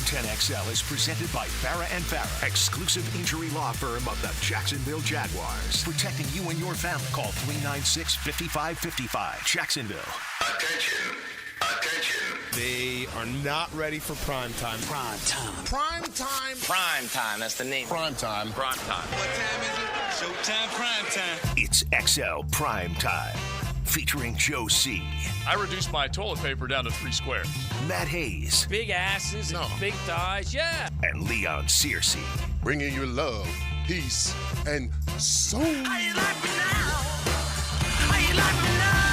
10XL is presented by Farah and Farah, exclusive injury law firm of the Jacksonville Jaguars. Protecting you and your family. Call 396-5555. Jacksonville. Attention. They are not ready for prime time. Prime time. Prime time. Prime time. That's the name. Prime time. Prime time. What time is it? Showtime prime time. It's XL Primetime. Featuring Joe C. I reduced my toilet paper down to 3 squares. Matt Hayes. Big asses and big thighs, yeah. And Leon Searcy. Bringing you love, peace, and soul. How you like me now? How you like me now?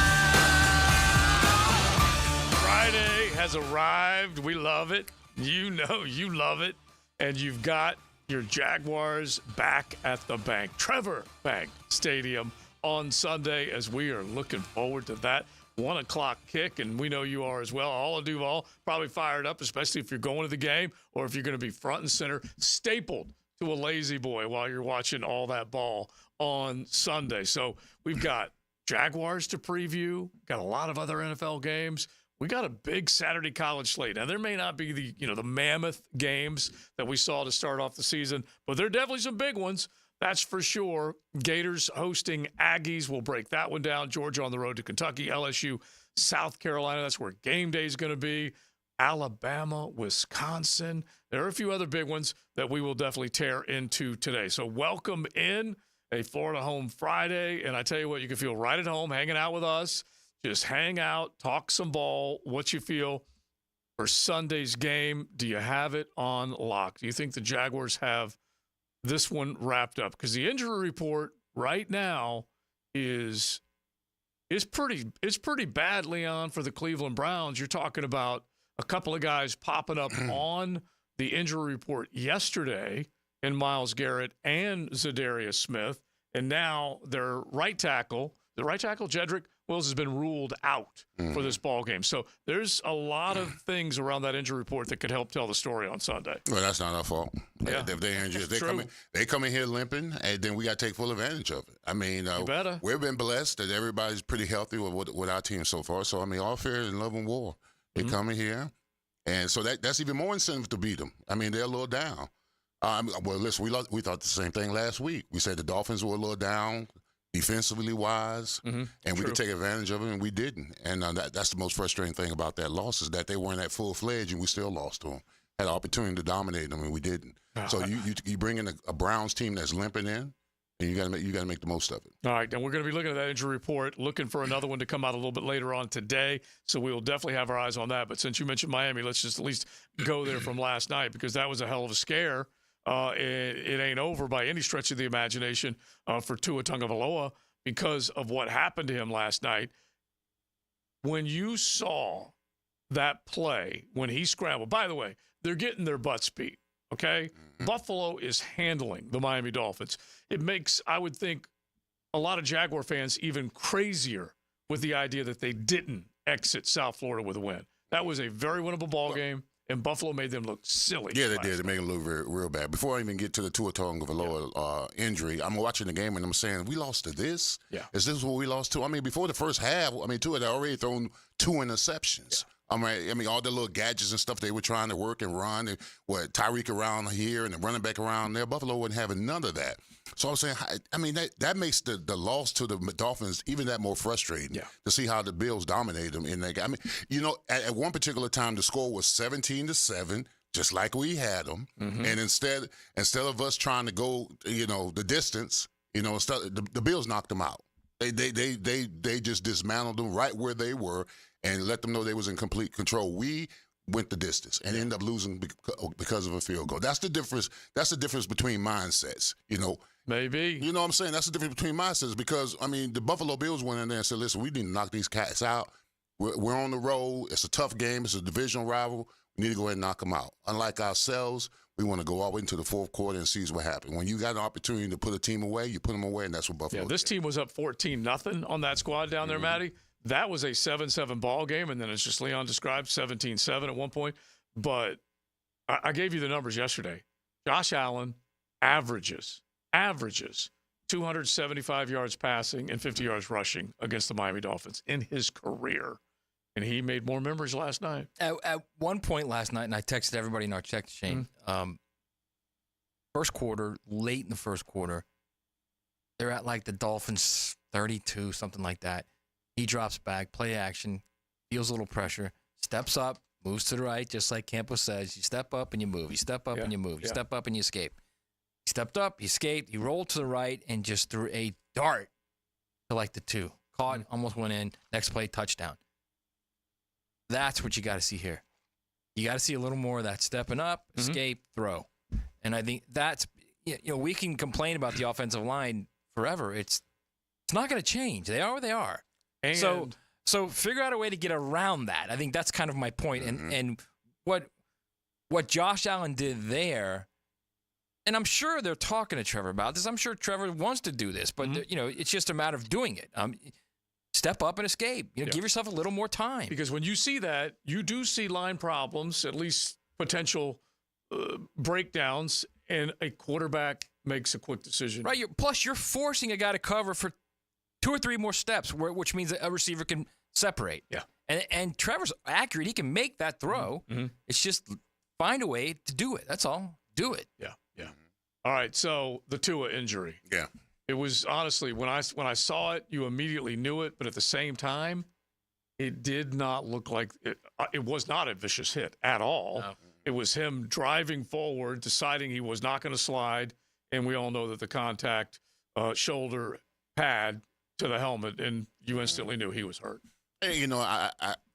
Friday has arrived. We love it. You know you love it. And you've got your Jaguars back at the Trevor Bank Stadium on Sunday, as we are looking forward to that 1 o'clock kick, and we know you are as well. All of Duval probably fired up, especially if you're going to the game or if you're going to be front and center, stapled to a lazy boy while you're watching all that ball on Sunday. So we've got Jaguars to preview, got a lot of other NFL games. We got a big Saturday college slate. Now, there may not be the mammoth games that we saw to start off the season, but there are definitely some big ones. That's for sure. Gators hosting Aggies. We'll break that one down. Georgia on the road to Kentucky. LSU, South Carolina. That's where game day is going to be. Alabama, Wisconsin. There are a few other big ones that we will definitely tear into today. So welcome in a Florida Home Friday. And I tell you what, you can feel right at home hanging out with us. Just hang out, talk some ball, what you feel for Sunday's game. Do you have it on lock? Do you think the Jaguars have this one wrapped up? Because the injury report right now is pretty bad, Leon, for the Cleveland Browns. You're talking about a couple of guys popping up on the injury report yesterday in Myles Garrett and Zadarius Smith, and now their right tackle, Jedrick Wills, has been ruled out for this ball game. So there's a lot of things around that injury report that could help tell the story on Sunday. Well, that's not our fault. Yeah. If they're injured, they come in here limping, and then we got to take full advantage of it. I mean, we've been blessed that everybody's pretty healthy with our team so far. So, I mean, all fair in love and war. They come in here, and so that's even more incentive to beat them. I mean, they're a little down. Well, listen, we thought the same thing last week. We said the Dolphins were a little down defensively wise, and we could take advantage of it, and we didn't. And that's the most frustrating thing about that loss is that they weren't at full-fledged, and we still lost to them. Had an opportunity to dominate them, and we didn't. So you bring in a Browns team that's limping in, and you got to make the most of it. All right, and we're going to be looking at that injury report, looking for another one to come out a little bit later on today. So we will definitely have our eyes on that. But since you mentioned Miami, let's just at least go there from last night, because that was a hell of a scare. It ain't over by any stretch of the imagination for Tua Tagovailoa because of what happened to him last night. When you saw that play, when he scrambled, by the way, they're getting their butts beat, okay? Buffalo is handling the Miami Dolphins. It makes, I would think, a lot of Jaguar fans even crazier with the idea that they didn't exit South Florida with a win. That was a very winnable ball game. And Buffalo made them look silly. Yeah, they did. They made them look real bad. Before I even get to the Tua Tagovailoa injury, I'm watching the game and I'm saying, we lost to this? Yeah. Is this what we lost to? I mean, before the first half, Tua had already thrown 2 interceptions. Yeah. All the little gadgets and stuff they were trying to work and run, and Tyreek around here and the running back around there, Buffalo wasn't having none of that. So I'm saying, that makes the loss to the Dolphins even that more frustrating to see how the Bills dominated them in that game. At one particular time, the score was 17-7, just like we had them. And instead of us trying to go, the distance, the Bills knocked them out. They just dismantled them right where they were and let them know they was in complete control. We went the distance and ended up losing because of a field goal. That's the difference. That's the difference between mindsets. Maybe. You know what I'm saying? That's the difference between mindsets because, the Buffalo Bills went in there and said, listen, we need to knock these cats out. We're on the road. It's a tough game. It's a divisional rival. We need to go ahead and knock them out. Unlike ourselves, we want to go all the way into the fourth quarter and see what happens. When you got an opportunity to put a team away, you put them away, and that's what Buffalo did. This team was up 14-0 on that squad down there, Matty. That was a 7-7 ball game, and then it's just Leon described 17-7 at one point. But I gave you the numbers yesterday. Josh Allen averages 275 yards passing and 50 yards rushing against the Miami Dolphins in his career. and he made more memories last night. At one point last night, and I texted everybody in our text chain, first quarter, late in the first quarter, they're at like the Dolphins 32, something like that. He drops back, play action, feels a little pressure, steps up, moves to the right, just like Campo says. You step up and you move. You step up and you move. You step up and you escape. He stepped up, he escaped, he rolled to the right and just threw a dart to like the 2. Caught, almost went in. Next play, touchdown. That's what you got to see here. You got to see a little more of that stepping up, escape, throw. And I think that's, we can complain about the offensive line forever. It's not going to change. They are where they are. And So figure out a way to get around that. I think that's kind of my point. And what Josh Allen did there, and I'm sure they're talking to Trevor about this. I'm sure Trevor wants to do this, but it's just a matter of doing it. Step up and escape. Give yourself a little more time. Because when you see that, you do see line problems, at least potential breakdowns, and a quarterback makes a quick decision. Right. Plus, you're forcing a guy to cover for 2 or 3 more steps, which means that a receiver can separate. Yeah. And Trevor's accurate. He can make that throw. It's just find a way to do it. That's all. Do it. Yeah. All right, so the Tua injury. Yeah. It was honestly, when I saw it, you immediately knew it, but at the same time, it did not look like it. It was not a vicious hit at all. No. It was him driving forward, deciding he was not going to slide, and we all know that the contact shoulder pad to the helmet, and you instantly knew he was hurt. Hey,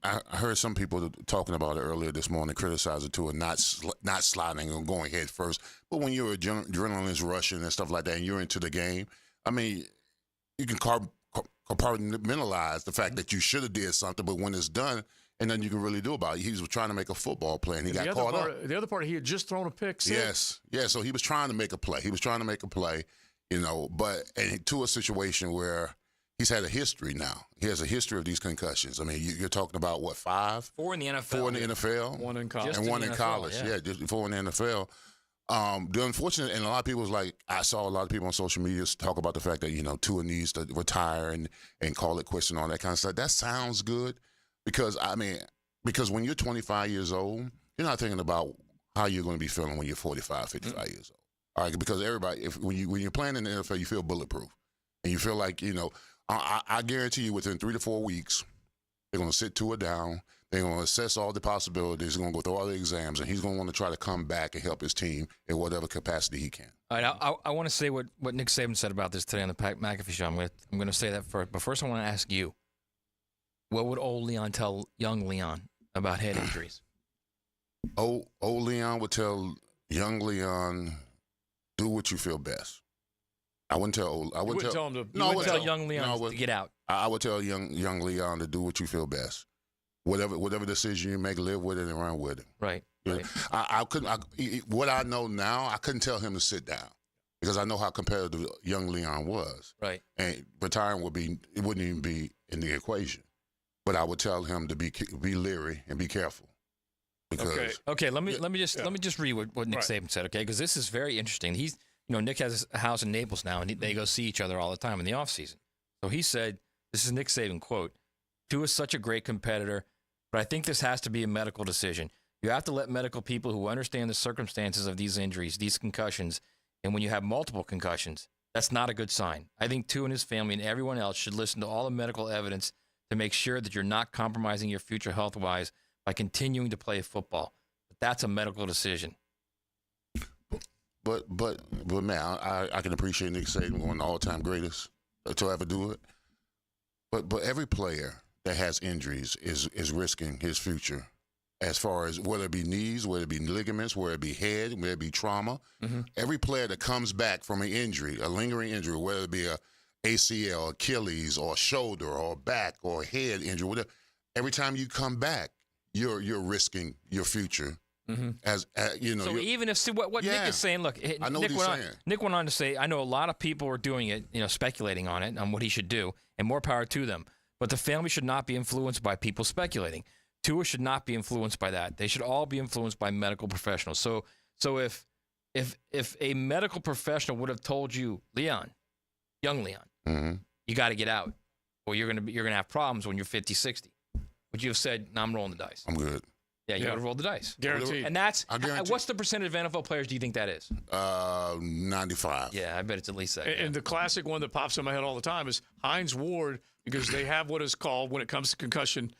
I heard some people talking about it earlier this morning, criticizing Tua not sliding and going head first. But when you're adrenaline's rushing and stuff like that, and you're into the game, I mean, you can compartmentalize the fact that you should have did something, but when it's done, and then you can really do about it. He was trying to make a football play, and he got caught up. The other part, he had just thrown a pick six. Yes. So he was trying to make a play. But to a situation where he's had a history now. He has a history of these concussions. I mean, you're talking about, 5? 4 in the NFL. 4 in the NFL. 1 in college. And 1 in college. Yeah, just 4 in the NFL. The unfortunate, and a lot of people was like, I saw a lot of people on social media talk about the fact that, Tua needs to retire and call it quits and all that kind of stuff. That sounds good because when you're 25 years old, you're not thinking about how you're going to be feeling when you're 45, 55 years old. All right, because everybody, when you're playing in the NFL, you feel bulletproof. And you feel like, I guarantee you within 3 to 4 weeks, they're going to sit Tua down. They're going to assess all the possibilities. They're going to go through all the exams, and he's going to want to try to come back and help his team in whatever capacity he can. All right, I want to say what Nick Saban said about this today on the Pat McAfee show. I'm going to say that first. But first, I want to ask you, what would old Leon tell young Leon about head injuries? Old Leon would tell young Leon, do what you feel best. I wouldn't tell him to. No, I wouldn't tell young Leon to get out. I would tell young Leon to do what you feel best. Whatever decision you make, live with it and run with it. Right. I couldn't. What I know now, I couldn't tell him to sit down because I know how competitive young Leon was. Right. And retiring it wouldn't even be in the equation. But I would tell him to be leery and be careful. Because okay. Let me just read what Nick Saban said. Okay, because this is very interesting. He's. Nick has a house in Naples now, and they go see each other all the time in the offseason. So he said, this is Nick Saban, quote, Tua is such a great competitor, but I think this has to be a medical decision. You have to let medical people who understand the circumstances of these injuries, these concussions, and when you have multiple concussions, that's not a good sign. I think Tua and his family and everyone else should listen to all the medical evidence to make sure that you're not compromising your future health-wise by continuing to play football. But that's a medical decision. But man, I can appreciate Nick Saban, one of the all-time greatest to ever do it. But every player that has injuries is risking his future, as far as whether it be knees, whether it be ligaments, whether it be head, whether it be trauma. Mm-hmm. Every player that comes back from an injury, a lingering injury, whether it be a ACL, Achilles, or shoulder, or back, or head injury, whatever. Every time you come back, you're risking your future. Mm-hmm. So even if what Nick is saying, look, I know Nick went on to say, I know a lot of people are doing it, speculating on it, on what he should do, and more power to them. But the family should not be influenced by people speculating. Tua should not be influenced by that. They should all be influenced by medical professionals. So if a medical professional would have told you, Leon, young Leon, mm-hmm. you got to get out, or you're gonna have problems when you're 50, 60. would you have said, "No, I'm rolling the dice"? I'm good. Yeah, you would have rolled the dice. Guaranteed. And that's I guarantee. what's the percentage of NFL players do you think that is? 95. Yeah, I bet it's at least that. And the classic one that pops in my head all the time is Hines Ward, because they have what is called, when it comes to concussion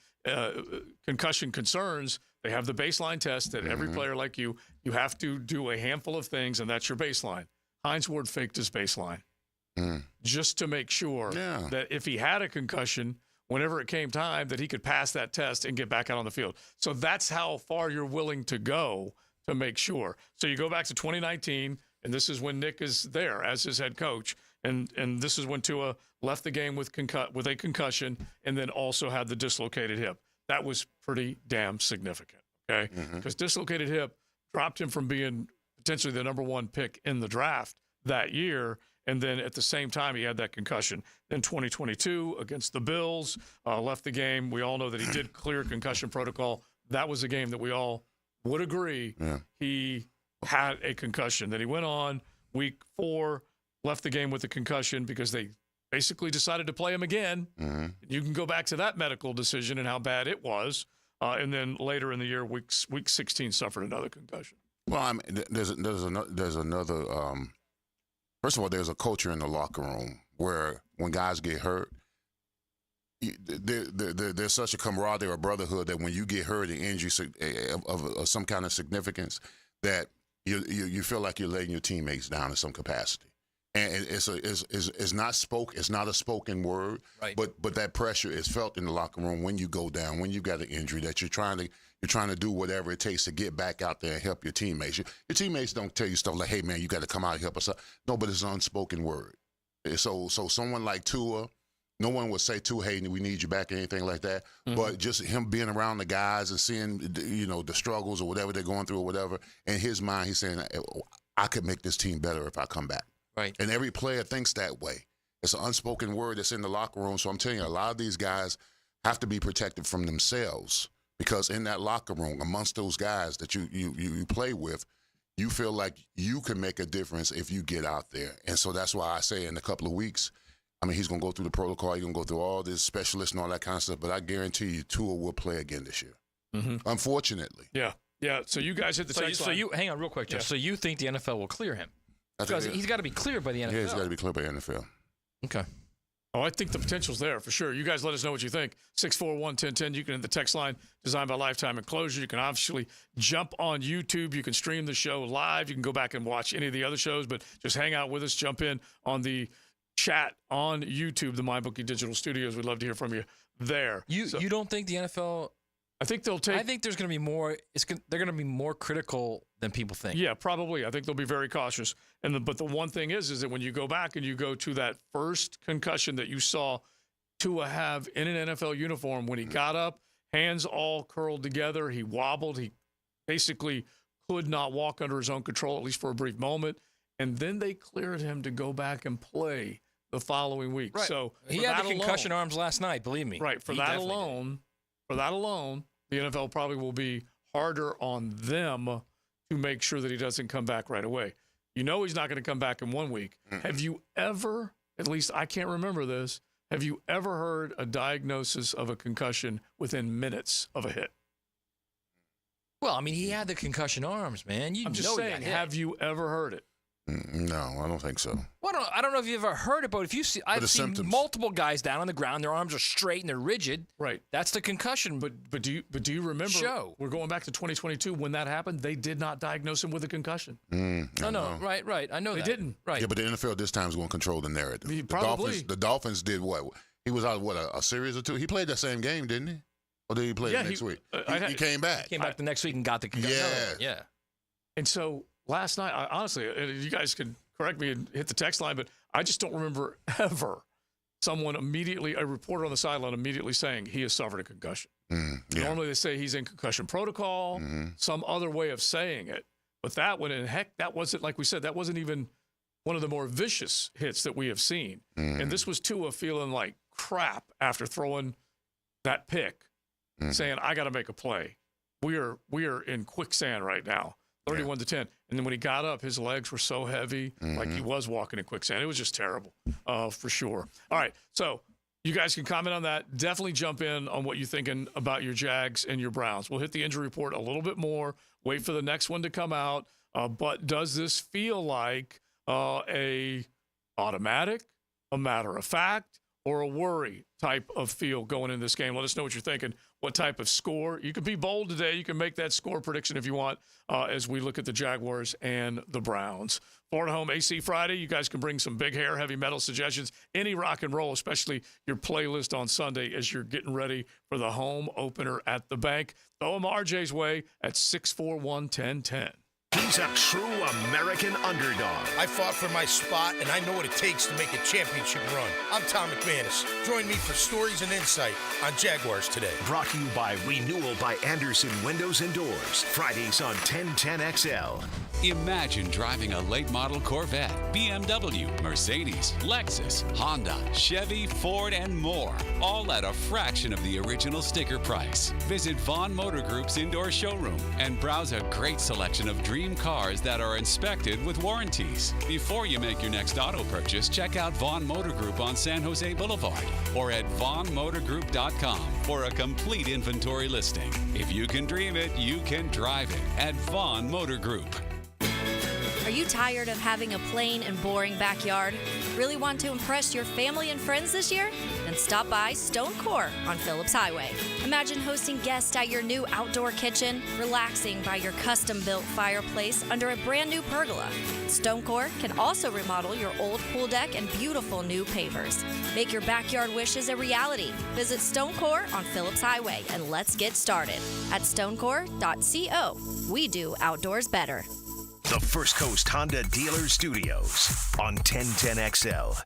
concerns, they have the baseline test that every player like you have to do a handful of things, and that's your baseline. Hines Ward faked his baseline just to make sure that if he had a concussion, whenever it came time, that he could pass that test and get back out on the field. So that's how far you're willing to go to make sure. So you go back to 2019, and this is when Nick is there as his head coach, and this is when Tua left the game with a concussion and then also had the dislocated hip. That was pretty damn significant, okay? Because dislocated hip dropped him from being potentially the number one pick in the draft that year, and then at the same time, he had that concussion. Then 2022 against the Bills, left the game. We all know that he did clear concussion protocol. That was a game that we all would agree he had a concussion. Then he went on week 4, left the game with a concussion because they basically decided to play him again. You can go back to that medical decision and how bad it was. And then later in the year, week 16, suffered another concussion. Well, I mean, there's another. First of all, there's a culture in the locker room where when guys get hurt, there's such a camaraderie or brotherhood that when you get hurt, an injury of some kind of significance, that you feel like you're letting your teammates down in some capacity. And it's not a spoken word, right. but that pressure is felt in the locker room when you go down, when you got an injury, that you're trying to do whatever it takes to get back out there and help your teammates. Your teammates don't tell you stuff like, "Hey man, you got to come out and help us out." No, but it's an unspoken word. So someone like Tua, no one would say, "Tua, hey, we need you back," or anything like that. But just him being around the guys and seeing the struggles or whatever they're going through or whatever, in his mind, he's saying, "I could make this team better if I come back." Right. And every player thinks that way. It's an unspoken word that's in the locker room. So I'm telling you, a lot of these guys have to be protected from themselves, because in that locker room, amongst those guys that you play with, you feel like you can make a difference if you get out there. And so that's why I say in a couple of weeks, I mean, he's going to go through the protocol. He's going to go through all this specialists and all that kind of stuff. But I guarantee you, Tua will play again this year. Unfortunately. Yeah. So you guys hit the text line. Hang on real quick, Jeff. Yeah. So you think the NFL will clear him? Because he's got to be cleared by the NFL. Yeah, he's got to be cleared by the NFL. Okay. Oh, I think the potential's there for sure. You guys let us know what you think. 641-1010. You can hit the text line, designed by Lifetime Enclosure. You can obviously jump on YouTube. You can stream the show live. You can go back and watch any of the other shows, but just hang out with us. Jump in on the chat on YouTube, the MyBookie Digital Studios. We'd love to hear from you there. You don't think the NFL? I think they'll take. I think there's going to be more. They're going to be more critical than people think. Yeah, probably. I think they'll be very cautious. But the one thing is that when you go back and you go to that first concussion that you saw Tua have in an NFL uniform, when he got up, hands all curled together, he wobbled, he basically could not walk under his own control, at least for a brief moment, and then they cleared him to go back and play the following week. Right. So he had the concussion arms last night. Believe me. Right. For that alone, the NFL probably will be harder on them to make sure that he doesn't come back right away. You know he's not going to come back in 1 week. Have you ever, at least I can't remember this, have you ever heard a diagnosis of a concussion within minutes of a hit? Well, I mean, he had the concussion arms, man. I'm just saying, have you ever heard it? No, I don't think so. Well, I don't know if you've ever heard it, but if you see, I've seen multiple guys down on the ground. Their arms are straight and they're rigid. Right. That's the concussion. But do you remember? Show. We're going back to 2022 when that happened. They did not diagnose him with a concussion. No. Right. I know they didn't. Right. Yeah, but the NFL this time is going to control the narrative. Probably. The Dolphins did what? He was out a series or two. He played that same game, didn't he? Or did he play it next week? He came back. He came back the next week and got the concussion. Yeah. And so last night, honestly, you guys could correct me and hit the text line, but I just don't remember ever a reporter on the sideline immediately saying he has suffered a concussion. Normally they say he's in concussion protocol, some other way of saying it. But that one, and heck, that wasn't, like we said, that wasn't even one of the more vicious hits that we have seen. And this was Tua feeling like crap after throwing that pick, saying, I got to make a play. We are in quicksand right now. 31-10. And then when he got up, his legs were so heavy, like he was walking in quicksand. It was just terrible, for sure. All right, so you guys can comment on that. Definitely jump in on what you're thinking about your Jags and your Browns. We'll hit the injury report a little bit more, wait for the next one to come out. But does this feel like a automatic, a matter of fact, or a worry type of feel going in this game? Let us know what you're thinking. What type of score? You can be bold today. You can make that score prediction if you want as we look at the Jaguars and the Browns. Florida Home AC Friday. You guys can bring some big hair, heavy metal suggestions, any rock and roll, especially your playlist on Sunday as you're getting ready for the home opener at the bank. Throw them RJ's way at 641-1010. He's a true American underdog. I fought for my spot, and I know what it takes to make a championship run. I'm Tom McManus. Join me for stories and insight on Jaguars Today. Brought to you by Renewal by Anderson Windows and Doors. Fridays on 1010XL. Imagine driving a late model Corvette, BMW, Mercedes, Lexus, Honda, Chevy, Ford, and more, all at a fraction of the original sticker price. Visit Vaughn Motor Group's indoor showroom and browse a great selection of dream cars that are inspected with warranties. Before you make your next auto purchase, check out Vaughn Motor Group on San Jose Boulevard or at vaughnmotorgroup.com for a complete inventory listing. If you can dream it, you can drive it at Vaughn Motor Group. Are you tired of having a plain and boring backyard? Really want to impress your family and friends this year? Then stop by Stone Core on Phillips Highway. Imagine hosting guests at your new outdoor kitchen, relaxing by your custom-built fireplace under a brand new pergola. Stone Core can also remodel your old pool deck and beautiful new pavers. Make your backyard wishes a reality. Visit Stone Core on Phillips Highway and let's get started at stonecore.co. We do outdoors better. The First Coast Honda Dealer Studios on 1010XL.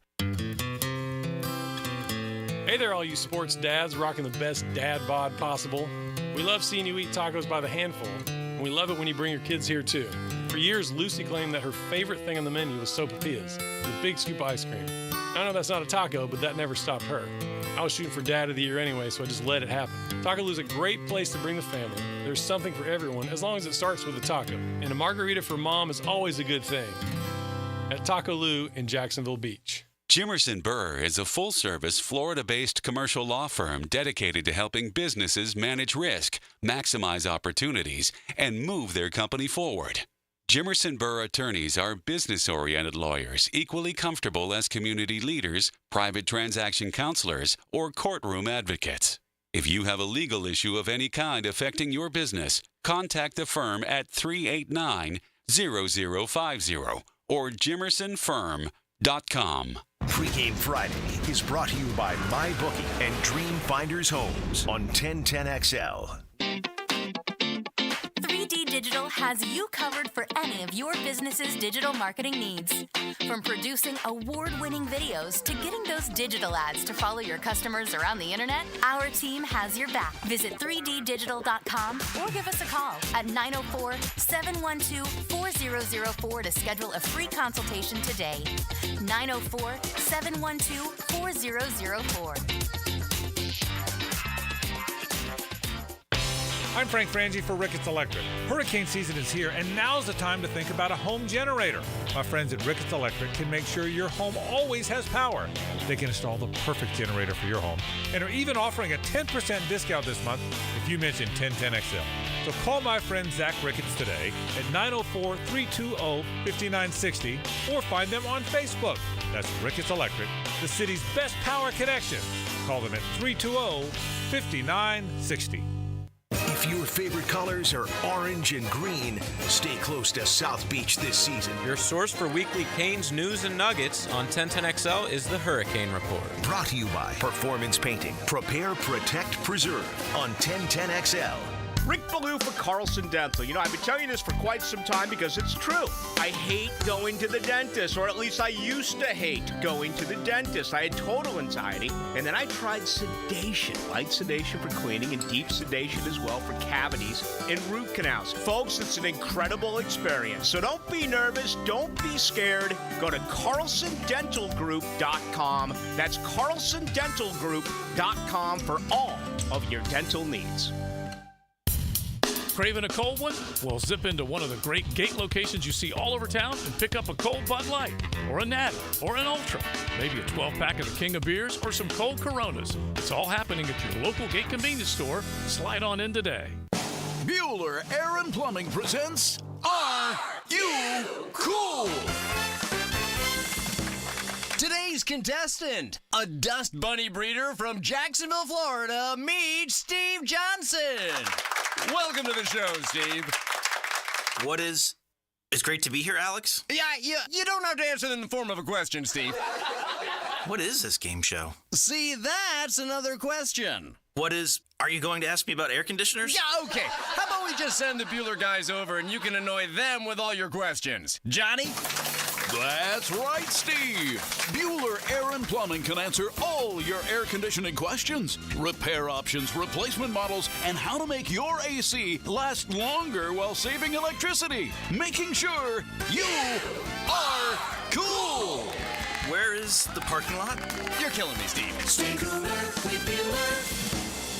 Hey there, all you sports dads rocking the best dad bod possible. We love seeing you eat tacos by the handful, and we love it when you bring your kids here too. For years, Lucy claimed that her favorite thing on the menu was sopapillas, the big scoop ice cream. I know that's not a taco, but that never stopped her. I was shooting for Dad of the Year anyway, so I just let it happen. Taco Lou's a great place to bring the family. There's something for everyone, as long as it starts with a taco. And a margarita for mom is always a good thing. At Taco Lou in Jacksonville Beach. Jimerson Burr is a full-service, Florida-based commercial law firm dedicated to helping businesses manage risk, maximize opportunities, and move their company forward. Jimerson Burr attorneys are business-oriented lawyers, equally comfortable as community leaders, private transaction counselors, or courtroom advocates. If you have a legal issue of any kind affecting your business, contact the firm at 389-0050 or jimersonfirm.com. Pre-Game Friday is brought to you by MyBookie and Dream Finders Homes on 1010XL. 3D Digital has you covered for any of your business's digital marketing needs. From producing award-winning videos to getting those digital ads to follow your customers around the internet, our team has your back. Visit 3ddigital.com or give us a call at 904-712-4004 to schedule a free consultation today. 904-712-4004. I'm Frank Frangie for Ricketts Electric. Hurricane season is here, and now's the time to think about a home generator. My friends at Ricketts Electric can make sure your home always has power. They can install the perfect generator for your home and are even offering a 10% discount this month if you mention 1010XL. So call my friend Zach Ricketts today at 904-320-5960 or find them on Facebook. That's Ricketts Electric, the city's best power connection. Call them at 320-5960. If your favorite colors are orange and green, stay close to South Beach this season. Your source for weekly Canes news and nuggets on 1010XL is the Hurricane Report. Brought to you by Performance Painting. Prepare, protect, preserve on 1010XL. Rick Ballou for Carlson Dental. You know, I've been telling you this for quite some time because it's true. I hate going to the dentist, or at least I used to hate going to the dentist. I had total anxiety, and then I tried sedation. Light sedation for cleaning and deep sedation as well for cavities and root canals. Folks, it's an incredible experience. So don't be nervous. Don't be scared. Go to carlsondentalgroup.com. That's carlsondentalgroup.com for all of your dental needs. Craving a cold one? Well, zip into one of the great gate locations you see all over town and pick up a cold Bud Light, or a Natty, or an Ultra, maybe a 12-pack of the King of Beers, or some cold Coronas. It's all happening at your local gate convenience store. Slide on in today. Bueller Air and Plumbing presents Are You Cool? Today's contestant, a dust bunny breeder from Jacksonville, Florida, meet Steve Johnson. Welcome to the show, Steve. It's great to be here, Alex. Yeah, you don't have to answer it in the form of a question, Steve. What is this game show? See, that's another question. Are you going to ask me about air conditioners? Yeah, okay. How about we just send the Bueller guys over and you can annoy them with all your questions? Johnny? That's right, Steve. Bueller Air and Plumbing can answer all your air conditioning questions, repair options, replacement models, and how to make your AC last longer while saving electricity, making sure you are cool. Where is the parking lot? You're killing me, Steve. Stay cooler with Bueller.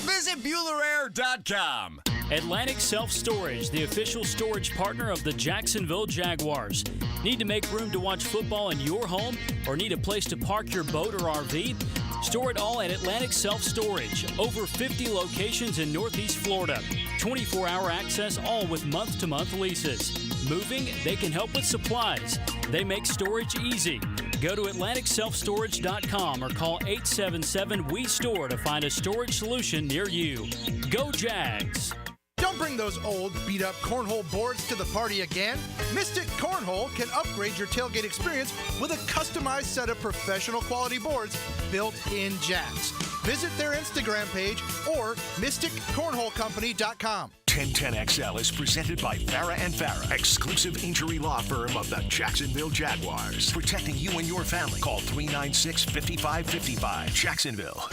Visit BuellerAir.com. Atlantic Self-Storage, the official storage partner of the Jacksonville Jaguars. Need to make room to watch football in your home or need a place to park your boat or RV? Store it all at Atlantic Self-Storage. Over 50 locations in Northeast Florida. 24-hour access, all with month-to-month leases. Moving? They can help with supplies. They make storage easy. Go to AtlanticSelfStorage.com or call 877-WE-STORE to find a storage solution near you. Go Jags! Don't bring those old, beat-up cornhole boards to the party again. Mystic Cornhole can upgrade your tailgate experience with a customized set of professional quality boards built in Jacks. Visit their Instagram page or mysticcornholecompany.com. 1010XL is presented by Farah and Farah, exclusive injury law firm of the Jacksonville Jaguars. Protecting you and your family. Call 396-5555. Jacksonville.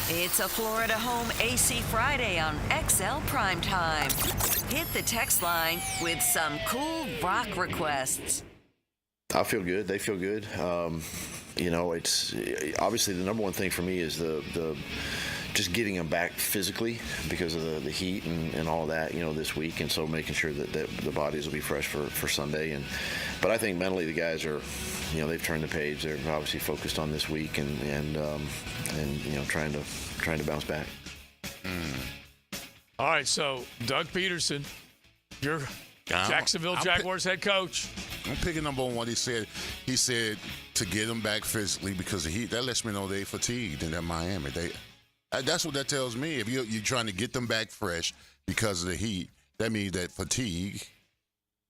It's a Florida Home AC Friday on XL Primetime. Hit the text line with some cool rock requests. I feel good. They feel good. It's obviously the number one thing for me is the just getting them back physically because of the heat and all that, this week. And so making sure that the bodies will be fresh for Sunday. But I think mentally the guys are, they've turned the page. They're obviously focused on this week and trying to bounce back. All right, so Doug Pederson, your Jacksonville Jaguars head coach. I'm picking up on what he said. He said to get them back physically because of the heat. That lets me know they fatigued and they're Miami. That's what that tells me. If you're trying to get them back fresh because of the heat, that means that fatigue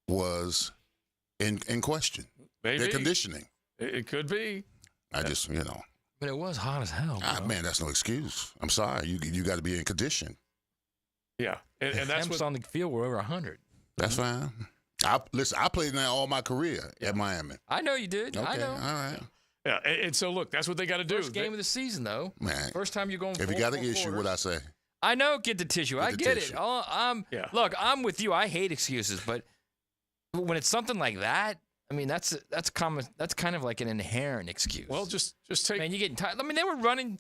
was in question. Maybe. Their conditioning. It could be. But it was hot as hell. Man, that's no excuse. I'm sorry. You got to be in condition. Yeah, and that's what's on the field. We're over 100. That's fine. I played there all my career at Miami. I know you did. Okay, I know. all right. Yeah, and so look, that's what they got to do. First game of the season, though. Man, first time you're going. If you got an issue, what I say? I know. Get the tissue. I get it. Look, I'm with you. I hate excuses, but when it's something like that, I mean, that's common. That's kind of like an inherent excuse. Well, just take. Man, you're getting tired. I mean, they were running.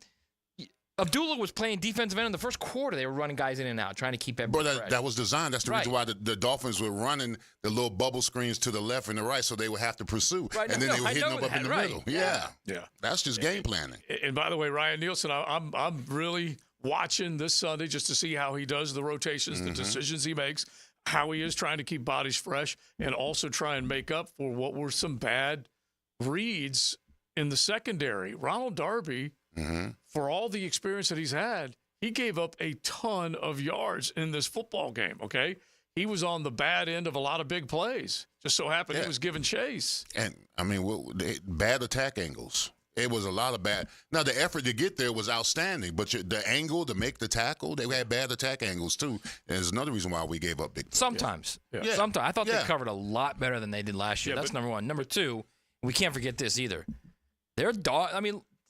Abdullah was playing defensive end in the first quarter. They were running guys in and out, trying to keep everybody fresh. That was designed. That's the Right. reason why the Dolphins were running the little bubble screens to the left and the right, so they would have to pursue. Right. And then they were hitting them up in the middle. Yeah. Yeah. That's just game planning. And by the way, Ryan Nielsen, I'm really watching this Sunday just to see how he does the rotations, the decisions he makes, how he is trying to keep bodies fresh, and also try and make up for what were some bad reads in the secondary. Ronald Darby, for all the experience that he's had, he gave up a ton of yards in this football game, okay? He was on the bad end of a lot of big plays. Just so happened he was giving chase. And, I mean, bad attack angles. It was a lot of bad. Now, the effort to get there was outstanding, but the angle to make the tackle, they had bad attack angles, too. And there's another reason why we gave up big plays. Sometimes. Yeah. Sometimes. I thought they covered a lot better than they did last year. Yeah, That's number one. Number two, we can't forget this either.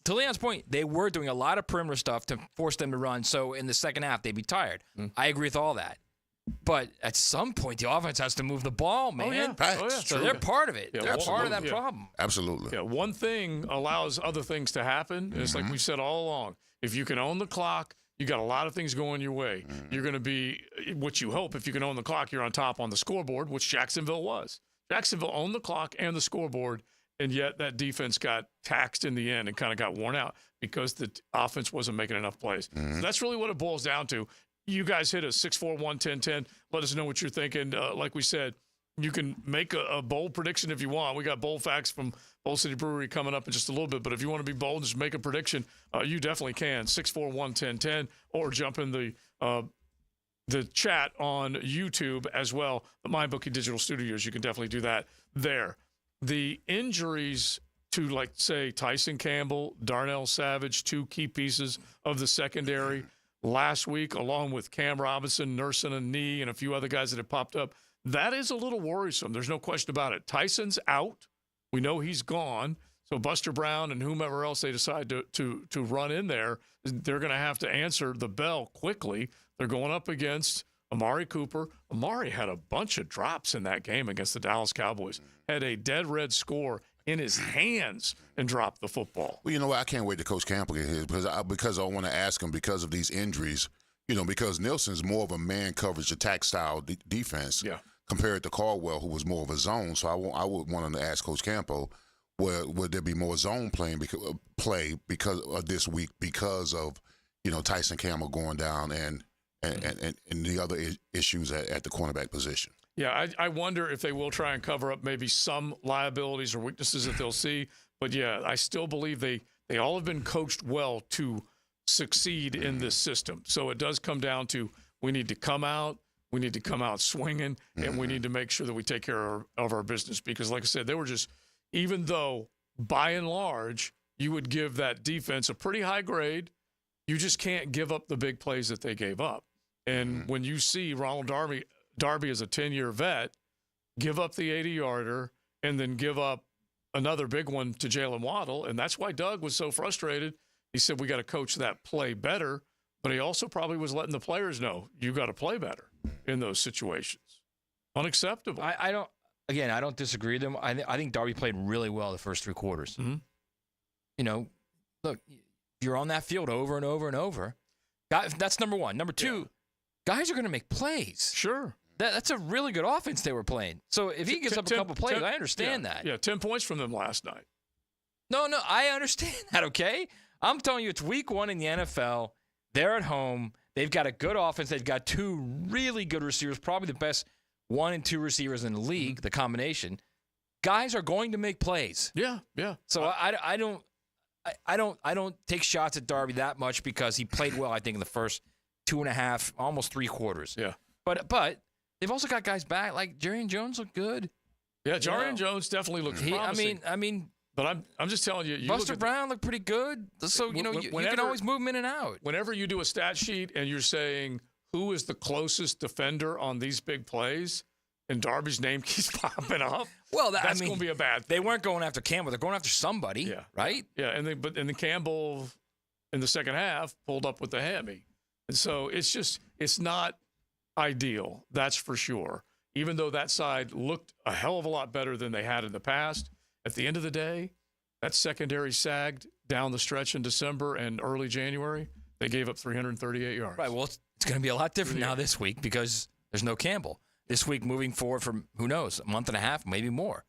To Leon's point, they were doing a lot of perimeter stuff to force them to run, so in the second half, they'd be tired. I agree with all that. But at some point, the offense has to move the ball, man. So they're part of it. They're part of that problem. Absolutely. Yeah, one thing allows other things to happen. It's like we said all along. If you can own the clock, You got a lot of things going your way. You're going to be what you hope. If you can own the clock, you're on top on the scoreboard, which Jacksonville was. Jacksonville owned the clock and the scoreboard, and yet that defense got taxed in the end and kind of got worn out because the offense wasn't making enough plays. So that's really what it boils down to. You guys hit a 641-1010. Let us know what you're thinking. Like we said, you can make a bold prediction if you want. We got bold facts from Bold City Brewery coming up in just a little bit. But if you want to be bold, just make a prediction. You definitely can. 641-1010, or jump in the chat on YouTube as well. The MyBookie Digital Studios, you can definitely do that there. The injuries to, like, say, Tyson Campbell, Darnell Savage, two key pieces of the secondary last week, along with Cam Robinson nursing a knee and a few other guys that have popped up. That is a little worrisome. There's no question about it. Tyson's out. We know he's gone. So Buster Brown and whomever else they decide to run in there, they're going to have to answer the bell quickly. They're going up against Amari Cooper. Amari had a bunch of drops in that game against the Dallas Cowboys. Had a dead red score in his hands and dropped the football. Well, you know what? I can't wait to Coach Campo get his because I want to ask him because of these injuries. You know, because Nielsen's more of a man coverage attack style defense. Yeah. Compared to Caldwell, who was more of a zone. So I would want to ask Coach Campo, would there be more zone play because of this week because of, you know, Tyson Campbell going down and the other issues at the cornerback position. Yeah, I wonder if they will try and cover up maybe some liabilities or weaknesses that they'll see. But, yeah, I still believe they all have been coached well to succeed in this system. So it does come down to we need to come out. We need to come out swinging, and we need to make sure that we take care of our business because, like I said, they were just – even though, by and large, you would give that defense a pretty high grade, you just can't give up the big plays that they gave up. And when you see Ronald Darby as a 10-year vet give up the 80-yarder and then give up another big one to Jalen Waddle, and that's why Doug was so frustrated. He said we got to coach that play better, but he also probably was letting the players know you got to play better in those situations. Unacceptable. I don't disagree with them. I think Darby played really well the first three quarters. You know, look, you're on that field over and over and over. That's number one. Number two, guys are going to make plays. Sure. That's a really good offense they were playing. So if he gives up a couple plays, I understand that. Yeah, 10 points from them last night. No, I understand that, okay? I'm telling you, it's week one in the NFL. They're at home. They've got a good offense. They've got two really good receivers, probably the best 1 and 2 receivers in the league, the combination. Guys are going to make plays. Yeah. So I don't take shots at Darby that much because he played well, I think, in the first 2.5, almost 3 quarters. Yeah. But they've also got guys back. Like Jarian Jones looked good. Yeah, Jarian Jones definitely looks promising. I mean. But I'm just telling you. Buster Brown looked pretty good. So, you can always move him in and out. Whenever you do a stat sheet and you're saying who is the closest defender on these big plays, and Darby's name keeps popping up, that's going to be a bad thing. They weren't going after Campbell. They're going after somebody, right? Yeah, and then Campbell in the second half pulled up with the hammy. And so it's not ideal, that's for sure. Even though that side looked a hell of a lot better than they had in the past, at the end of the day, that secondary sagged down the stretch in December and early January. They gave up 338 yards. Right, well, it's going to be a lot different now this week because there's no Campbell. This week moving forward from, who knows, a month and a half, maybe more.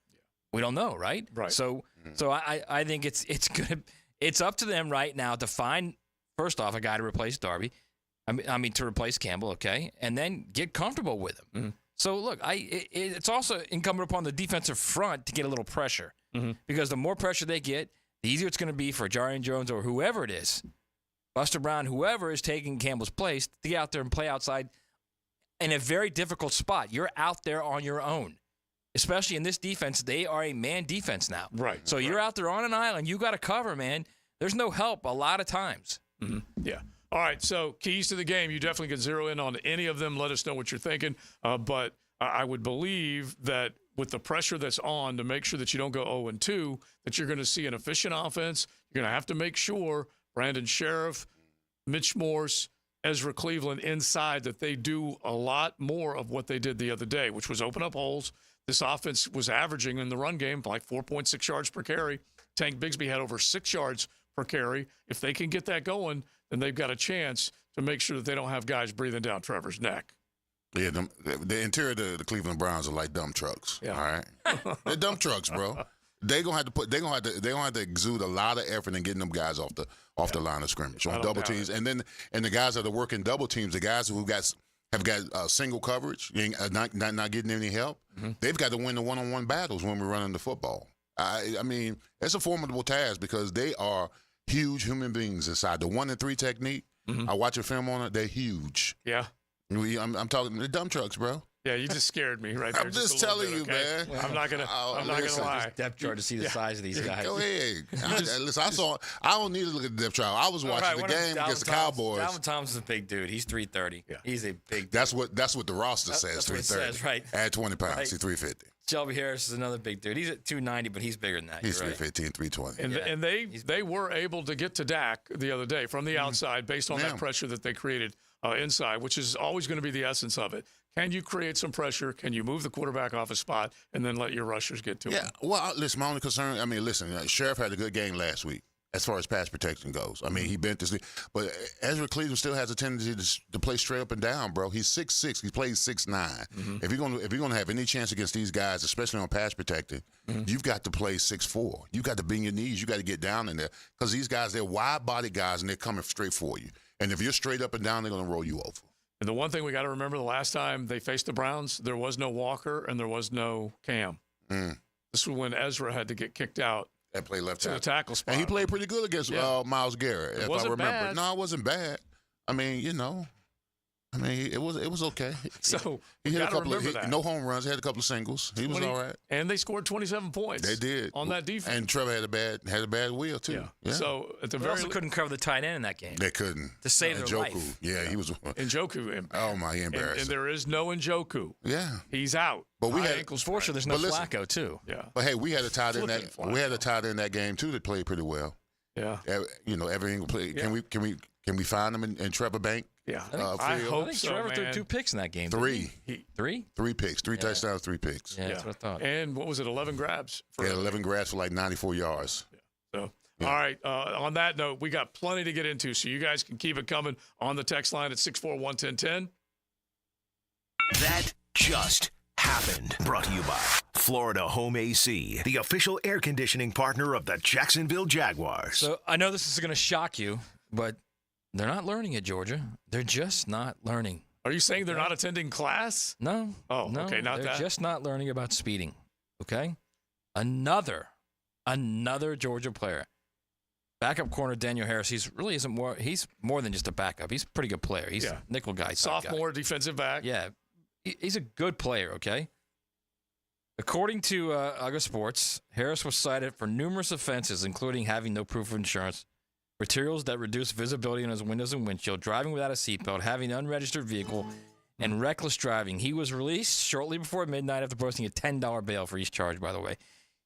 We don't know, right? Right. So I think it's up to them right now to find, first off, a guy to replace Darby. I mean to replace Campbell, okay, and then get comfortable with him. So, look, it's also incumbent upon the defensive front to get a little pressure because the more pressure they get, the easier it's going to be for Jarian Jones or whoever it is, Buster Brown, whoever is taking Campbell's place, to get out there and play outside in a very difficult spot. You're out there on your own, especially in this defense. They are a man defense now. Right. So you're out there on an island. You got to cover, man. There's no help a lot of times. Yeah. All right, so keys to the game. You definitely can zero in on any of them. Let us know what you're thinking. But I would believe that with the pressure that's on to make sure that you don't go 0-2, that you're going to see an efficient offense. You're going to have to make sure Brandon Sheriff, Mitch Morse, Ezra Cleveland inside, that they do a lot more of what they did the other day, which was open up holes. This offense was averaging in the run game like 4.6 yards per carry. Tank Bigsby had over 6 yards per carry. If they can get that going, then they've got a chance to make sure that they don't have guys breathing down Trevor's neck. Yeah, the interior of the Cleveland Browns are like dump trucks. Yeah. All right, they're dump trucks, bro. They're gonna have to exude a lot of effort in getting them guys off the line of scrimmage on double teams, and the guys that are working double teams, the guys who have got single coverage, not getting any help. Mm-hmm. They've got to win the one-on-one battles when we're running the football. I mean, it's a formidable task because they are huge human beings inside. The 1-3 technique, I watch a film on it. They're huge. Yeah. I'm talking the dump trucks, bro. Yeah, you just scared me right there. I'm just telling you, man. I'm not gonna lie. Depth chart to see the size of these guys. Go ahead. Listen, I don't need to look at the depth chart. I was watching the game against the Cowboys. Dalvin Thompson's a big dude. He's 330. Yeah. He's a big dude. That's what the roster says. That's what it 330. says, right? Add 20 pounds. Right. He's 350. Shelby Harris is another big dude. He's at 290, but he's bigger than that. He's right. 315, 320. And they were able to get to Dak the other day from the outside based on that pressure that they created inside, which is always going to be the essence of it. Can you create some pressure? Can you move the quarterback off a spot and then let your rushers get to him? Yeah. Well, listen, my only concern, Sheriff had a good game last week as far as pass protection goes. I mean, he bent this, but Ezra Cleveland still has a tendency to play straight up and down, bro. He's 6'6". He plays 6'9". Mm-hmm. If you're gonna have any chance against these guys, especially on pass protecting, you've got to play 6'4". You got to bend your knees. You got to get down in there because these guys, they're wide body guys and they're coming straight for you. And if you're straight up and down, they're gonna roll you over. And the one thing we got to remember, the last time they faced the Browns, there was no Walker and there was no Cam. This was when Ezra had to get kicked out. That play left to the tackle spot. And he played pretty good against Myles Garrett, if I remember. Bad. No, it wasn't bad. I mean, it was okay. So he hit a couple of no home runs. He had a couple of singles. He was all right. And they scored 27 points. They did on that defense. And Trevor had a bad wheel too. Yeah. So at the they also couldn't cover the tight end in that game. They couldn't to save their Njoku. life. Yeah, he was Njoku. Oh my, embarrassing. And there is no Njoku. Yeah, he's out. But we had ankles. Fortunately, there's no Flacco too. Yeah. But hey, we had a tight end that game too that played pretty well. Yeah. Everything played. Yeah. Can we find him in Trevor Bank? Yeah, I hope so. Trevor threw 2 picks in that game. Three picks, 3 touchdowns, 3 picks. Yeah, that's what I thought. And what was it? 11 grabs. 11 grabs for like 94 yards. Yeah. So, all right. On that note, we got plenty to get into, so you guys can keep it coming on the text line at 641-1010. That just happened. Brought to you by Florida Home AC, the official air conditioning partner of the Jacksonville Jaguars. So I know this is going to shock you, but they're not learning at Georgia. They're just not learning. Are you saying they're not attending class? No. Oh, no, okay, not they're that. They're just not learning about speeding, okay? Another Georgia player. Backup corner Daniel Harris. He's more than just a backup. He's a pretty good player. He's a nickel guy. Sophomore defensive back. Yeah. He's a good player, okay? According to August Sports, Harris was cited for numerous offenses, including having no proof of insurance, materials that reduce visibility on his windows and windshield, driving without a seatbelt, having an unregistered vehicle, and reckless driving. He was released shortly before midnight after posting a $10 bail for each charge, by the way.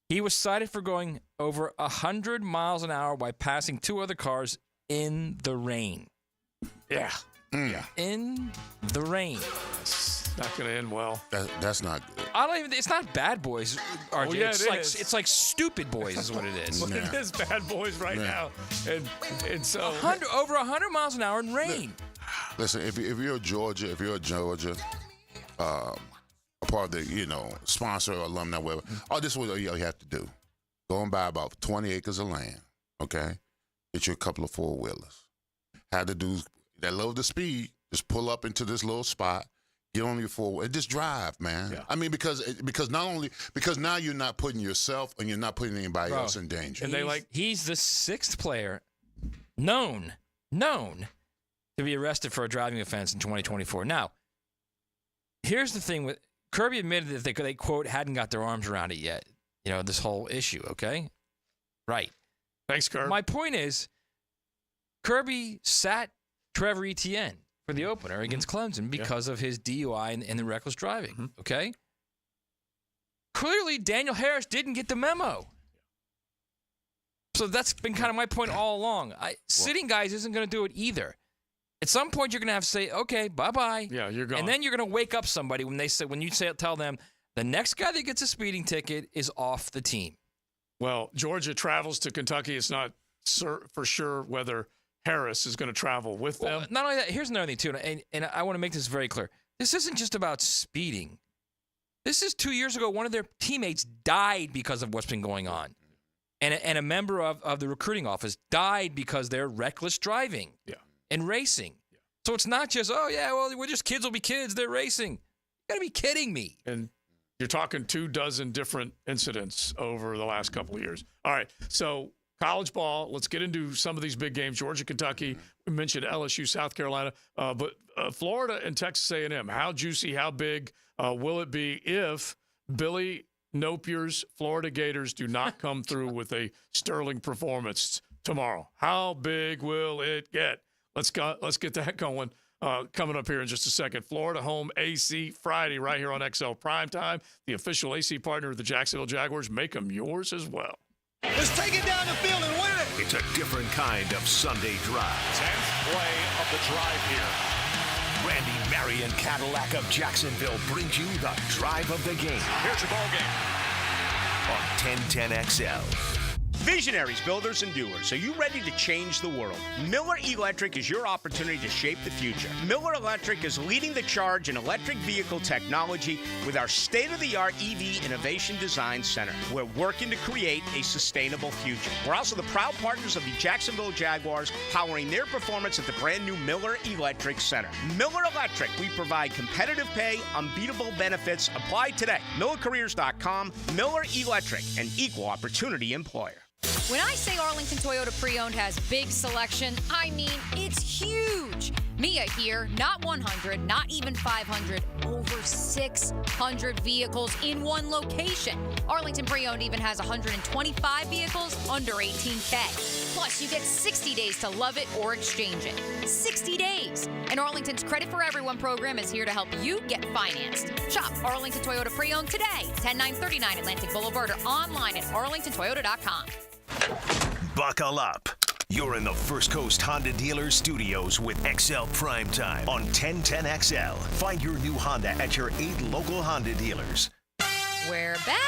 He was cited for going over 100 miles an hour while passing 2 other cars in the rain. Yeah. Yeah. In the rain. Not going to end well. That's not good. It's not bad boys, RJ. Oh, yeah, It's like stupid boys is what it is. Well, it is bad boys right now. And so over 100 miles an hour in rain. Listen, if you're Georgia, a part of the, sponsor or alumni, whatever, this is what you have to do. Go and buy about 20 acres of land, okay? Get you a couple of 4-wheelers. Have the dudes that love the speed, just pull up into this little spot, get on your 4-wheeler, and just drive, man. Yeah. I mean, because now you're not putting yourself and you're not putting anybody else in danger. And he's the 6th player known to be arrested for a driving offense in 2024. Now, here's the thing with Kirby admitted that they quote hadn't got their arms around it yet. This whole issue, okay? Right. Thanks, Kirby. My point is, Kirby sat Trevor Etienne for the opener against Clemson because of his DUI and the reckless driving, okay? Clearly, Daniel Harris didn't get the memo. So that's been kind of my point all along. Sitting guys isn't going to do it either. At some point, you're going to have to say, okay, bye-bye. Yeah, you're gone. And then you're going to wake up somebody when you tell them, the next guy that gets a speeding ticket is off the team. Well, Georgia travels to Kentucky. It's not for sure whether Harris is going to travel with them. Not only that, here's another thing, too, and I want to make this very clear. This isn't just about speeding. This is 2 years ago, one of their teammates died because of what's been going on. And a member of the recruiting office died because they're reckless driving and racing. Yeah. So it's not just, we're just kids will be kids. They're racing. You got to be kidding me. And you're talking 24 different incidents over the last couple of years. All right, so college ball, let's get into some of these big games. Georgia, Kentucky, we mentioned LSU, South Carolina, but Florida and Texas A&M. How juicy, how big will it be if Billy Napier's Florida Gators do not come through with a sterling performance tomorrow? How big will it get? Let's get that going. Coming up here in just a second. Florida home AC Friday right here on XL Primetime, the official AC partner of the Jacksonville Jaguars. Make them yours as well. Let's take it down the field and win it. It's a different kind of Sunday drive. 10th play of the drive here. Randy Marion Cadillac of Jacksonville brings you the drive of the game. Here's your ball game. On 1010 XL. Visionaries, builders, and doers, are you ready to change the world? Miller Electric is your opportunity to shape the future. Miller Electric is leading the charge in electric vehicle technology with our state-of-the-art EV Innovation Design Center. We're working to create a sustainable future. We're also the proud partners of the Jacksonville Jaguars, powering their performance at the brand-new Miller Electric Center. Miller Electric, we provide competitive pay, unbeatable benefits. Apply today. MillerCareers.com. Miller Electric, an equal opportunity employer. When I say Arlington Toyota Pre-Owned has big selection, I mean it's huge. Mia here, not 100, not even 500, over 600 vehicles in one location. Arlington Pre-Owned even has 125 vehicles under $18K. Plus, you get 60 days to love it or exchange it. 60 days. And Arlington's Credit for Everyone program is here to help you get financed. Shop Arlington Toyota Pre-Owned today, 10939 Atlantic Boulevard, or online at arlingtontoyota.com. Buckle up. You're in the First Coast Honda Dealer Studios with XL Primetime on 1010 XL. Find your new Honda at your 8 local Honda dealers. We're back.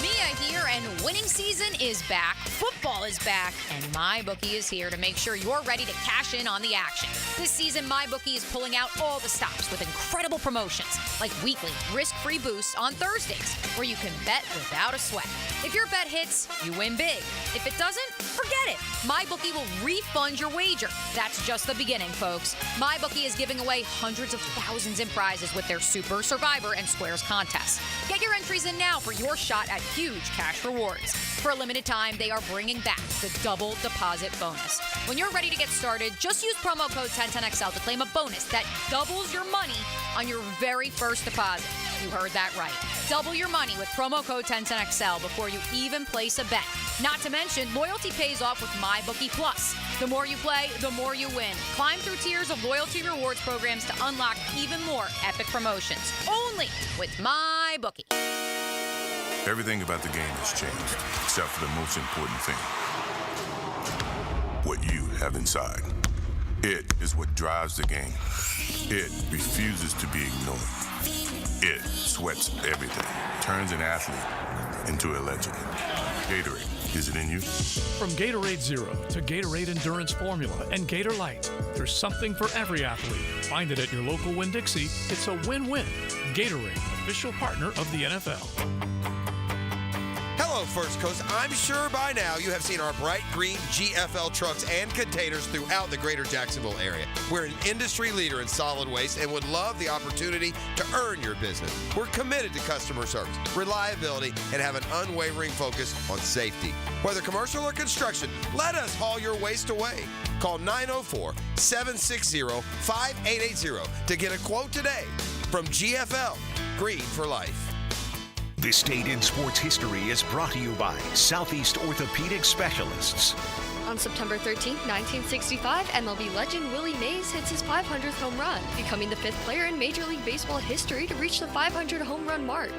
Mia here, and winning season is back. Football is back, and MyBookie is here to make sure you're ready to cash in on the action. This season, MyBookie is pulling out all the stops with incredible promotions, like weekly risk-free boosts on Thursdays, where you can bet without a sweat. If your bet hits, you win big. If it doesn't, forget it. MyBookie will refund your wager. That's just the beginning, folks. MyBookie is giving away hundreds of thousands in prizes with their Super, Survivor, and Squares contests. Get your entries in now for your shot at huge cash rewards. For a limited time, they are bringing back the double deposit bonus. When you're ready to get started, just use promo code 1010XL to claim a bonus that doubles your money on your very first deposit. You heard that right. Double your money with promo code 1010XL before you even place a bet. Not to mention, loyalty pays off with MyBookie Plus. The more you play, the more you win. Climb through tiers of loyalty rewards programs to unlock even more epic promotions. Only with MyBookie. Everything about the game has changed, except for the most important thing. What you have inside. It is what drives the game. It refuses to be ignored. It sweats everything, turns an athlete into a legend. Gatorade, is it in you? From Gatorade Zero to Gatorade Endurance Formula and Gator Light, there's something for every athlete. Find it at your local Winn-Dixie. It's a win-win. Gatorade, official partner of the NFL. Hello, First Coast. I'm sure by now you have seen our bright green GFL trucks and containers throughout the greater Jacksonville area. We're an industry leader in solid waste and would love the opportunity to earn your business. We're committed to customer service, reliability, and have an unwavering focus on safety. Whether commercial or construction, let us haul your waste away. Call 904-760-5880 to get a quote today. From GFL, Green for Life. This Date in Sports History is brought to you by Southeast Orthopedic Specialists. On September 13, 1965, MLB legend Willie Mays hits his 500th home run, becoming the 5th player in Major League Baseball history to reach the 500 home run mark.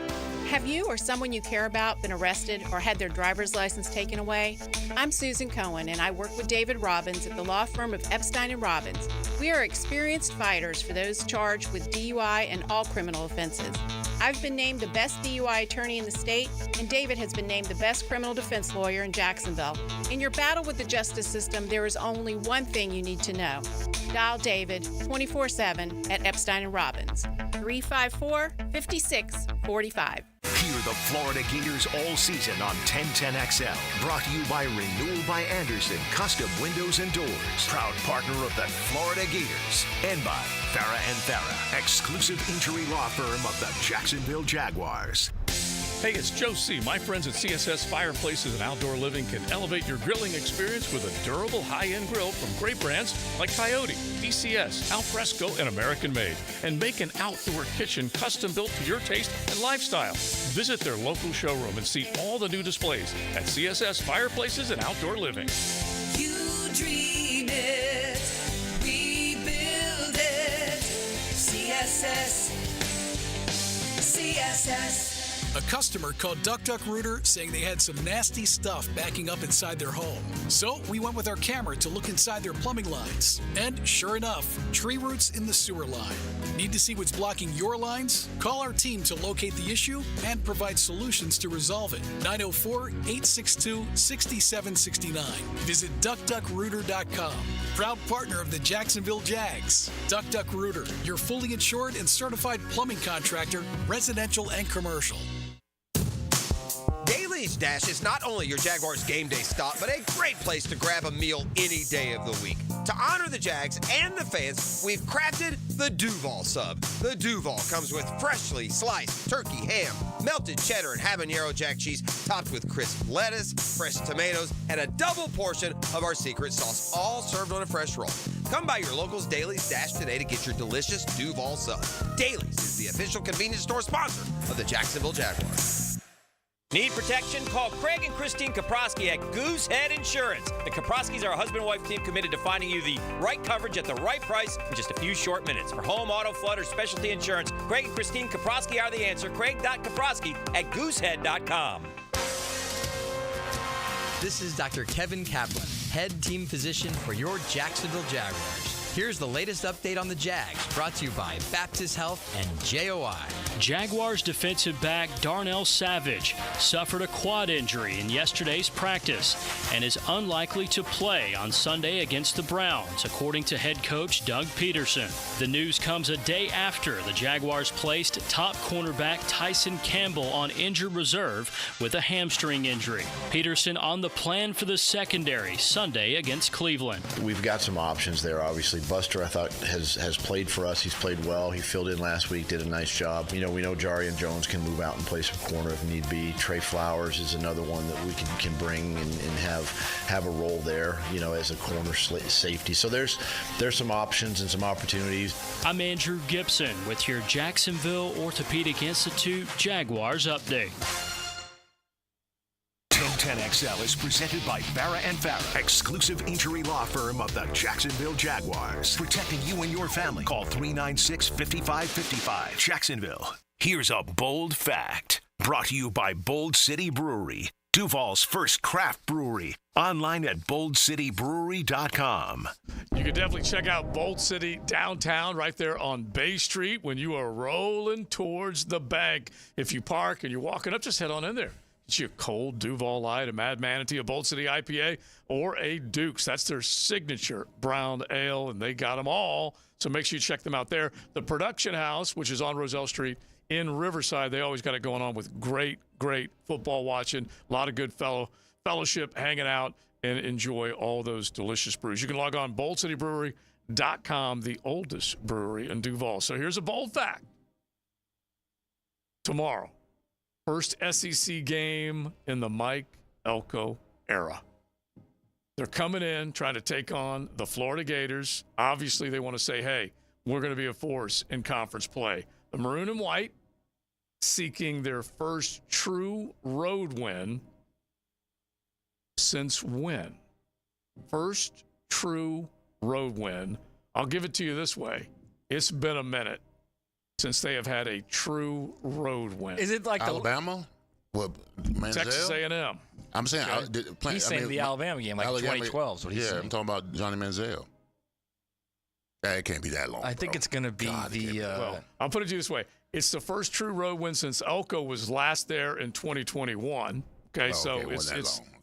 Have you or someone you care about been arrested or had their driver's license taken away? I'm Susan Cohen, and I work with David Robbins at the law firm of Epstein & Robbins. We are experienced fighters for those charged with DUI and all criminal offenses. I've been named the best DUI attorney in the state, and David has been named the best criminal defense lawyer in Jacksonville. In your battle with the justice system, there is only one thing you need to know. Dial David 24/7 at Epstein & Robbins, 354-5645. Hear the Florida Gators all season on 1010XL. Brought to you by Renewal by Anderson Custom Windows and Doors. Proud partner of the Florida Gators. And by Farah & Farah, exclusive injury law firm of the Jacksonville Jaguars. Hey, it's Joe C. My friends at CSS Fireplaces and Outdoor Living can elevate your grilling experience with a durable, high-end grill from great brands like Coyote, DCS, Alfresco, and American Made, and make an outdoor kitchen custom-built to your taste and lifestyle. Visit their local showroom and see all the new displays at CSS Fireplaces and Outdoor Living. You dream it, we build it. CSS. A customer called DuckDuckRooter saying they had some nasty stuff backing up inside their home. So we went with our camera to look inside their plumbing lines. And sure enough, tree roots in the sewer line. Need to see what's blocking your lines? Call our team to locate the issue and provide solutions to resolve it. 904-862-6769. Visit DuckDuckRooter.com. Proud partner of the Jacksonville Jags. DuckDuckRooter, your fully insured and certified plumbing contractor, residential and commercial. Daly's Dash is not only your Jaguars game day stop, but a great place to grab a meal any day of the week. To honor the Jags and the fans, we've crafted the Duval Sub. The Duval comes with freshly sliced turkey ham, melted cheddar and habanero jack cheese, topped with crisp lettuce, fresh tomatoes, and a double portion of our secret sauce, all served on a fresh roll. Come by your local's Daly's Dash today to get your delicious Duval Sub. Daly's is the official convenience store sponsor of the Jacksonville Jaguars. Need protection? Call Craig and Christine Kaprosky at Goosehead Insurance. The Kaproskys are a husband-wife team committed to finding you the right coverage at the right price in just a few short minutes. For home, auto, flood, or specialty insurance, Craig and Christine Kaprosky are the answer. Craig.Kaprosky at Goosehead.com. This is Dr. Kevin Kaplan, head team physician for your Jacksonville Jaguars. Here's the latest update on the Jags, brought to you by Baptist Health and JOI. Jaguars defensive back Darnell Savage suffered a quad injury in yesterday's practice and is unlikely to play on Sunday against the Browns, according to head coach Doug Pederson. The news comes a day after the Jaguars placed top cornerback Tyson Campbell on injured reserve with a hamstring injury. Pederson on the plan for the secondary Sunday against Cleveland. We've got some options there, obviously. Buster, I thought, has played for us. He's played well. He filled in last week, did a nice job. We know Jarian Jones can move out and play some corner if need be. Trey Flowers is another one that we can bring and have a role there, as a corner safety. So there's some options and some opportunities. I'm Andrew Gibson with your Jacksonville Orthopedic Institute Jaguars update. 1010XL is presented by Farah & Farah, exclusive injury law firm of the Jacksonville Jaguars. Protecting you and your family. Call 396-5555. Jacksonville. Here's a bold fact. Brought to you by Bold City Brewery, Duval's first craft brewery. Online at boldcitybrewery.com. You can definitely check out Bold City downtown right there on Bay Street when you are rolling towards the bank. If you park and you're walking up, just head on in there. Get you a cold Duval Light, a Mad Manatee, a Bold City IPA, or a Duke's. That's their signature brown ale, and they got them all. So make sure you check them out there. The Production House, which is on Roselle Street in Riverside, they always got it going on with great football watching, a lot of good fellowship, hanging out, and enjoy all those delicious brews. You can log on boldcitybrewery.com, the oldest brewery in Duval. So here's a bold fact. Tomorrow, first SEC game in the Mike Elko era. They're coming in, trying to take on the Florida Gators. Obviously, they want to say, hey, we're going to be a force in conference play. The Maroon and White seeking their first true road win since when? First true road win. I'll give it to you this way. It's been a minute since they have had a true road win. Is it like Alabama? What, Texas A&M. I'm saying he's saying the Alabama game, like Alabama, 2012. Is what he's saying. I'm talking about Johnny Manziel. It can't be that long. I think it's going to be Well, I'll put it to you this way. It's the first true road win since Elko was last there in 2021. Okay,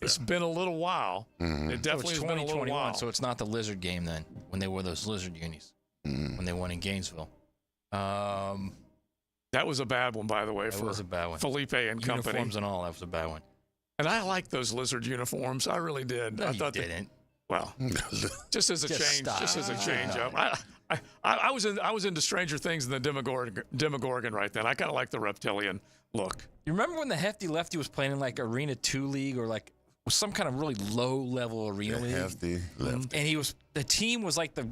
it's been a little while. Mm-hmm. It definitely has been a little while. So it's not the Lizard game then, when they wore those Lizard unis, when they won in Gainesville. That was a bad one, by the way, That was a bad one. Felipe and company. Uniforms and all, that was a bad one. And I liked those Lizard uniforms. I really did. No, I you thought didn't. Well, just as a change, just as a change up. I was into Stranger Things than the Demogorgon right then. I kind of like the reptilian look. You remember when the Hefty Lefty was playing in like Arena 2 League or like some kind of really low level arena league? Hefty Lefty. And the team was like the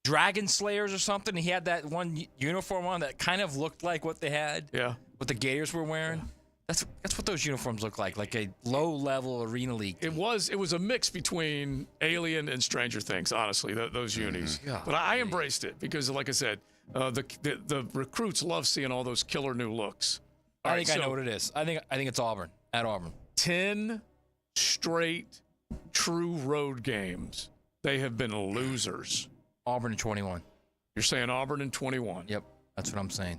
Dragon Slayers or something. And he had that one uniform on that kind of looked like what they had. Yeah. What the Gators were wearing. Yeah. That's what those uniforms look like a low-level arena league team. It was a mix between Alien and Stranger Things, honestly, those unis. But I embraced it because, like I said, the recruits love seeing all those killer new looks. I know what it is. I think it's Auburn, at Auburn. 10 straight true road games. They have been losers. Auburn in 21. You're saying Auburn in 21? Yep, that's what I'm saying.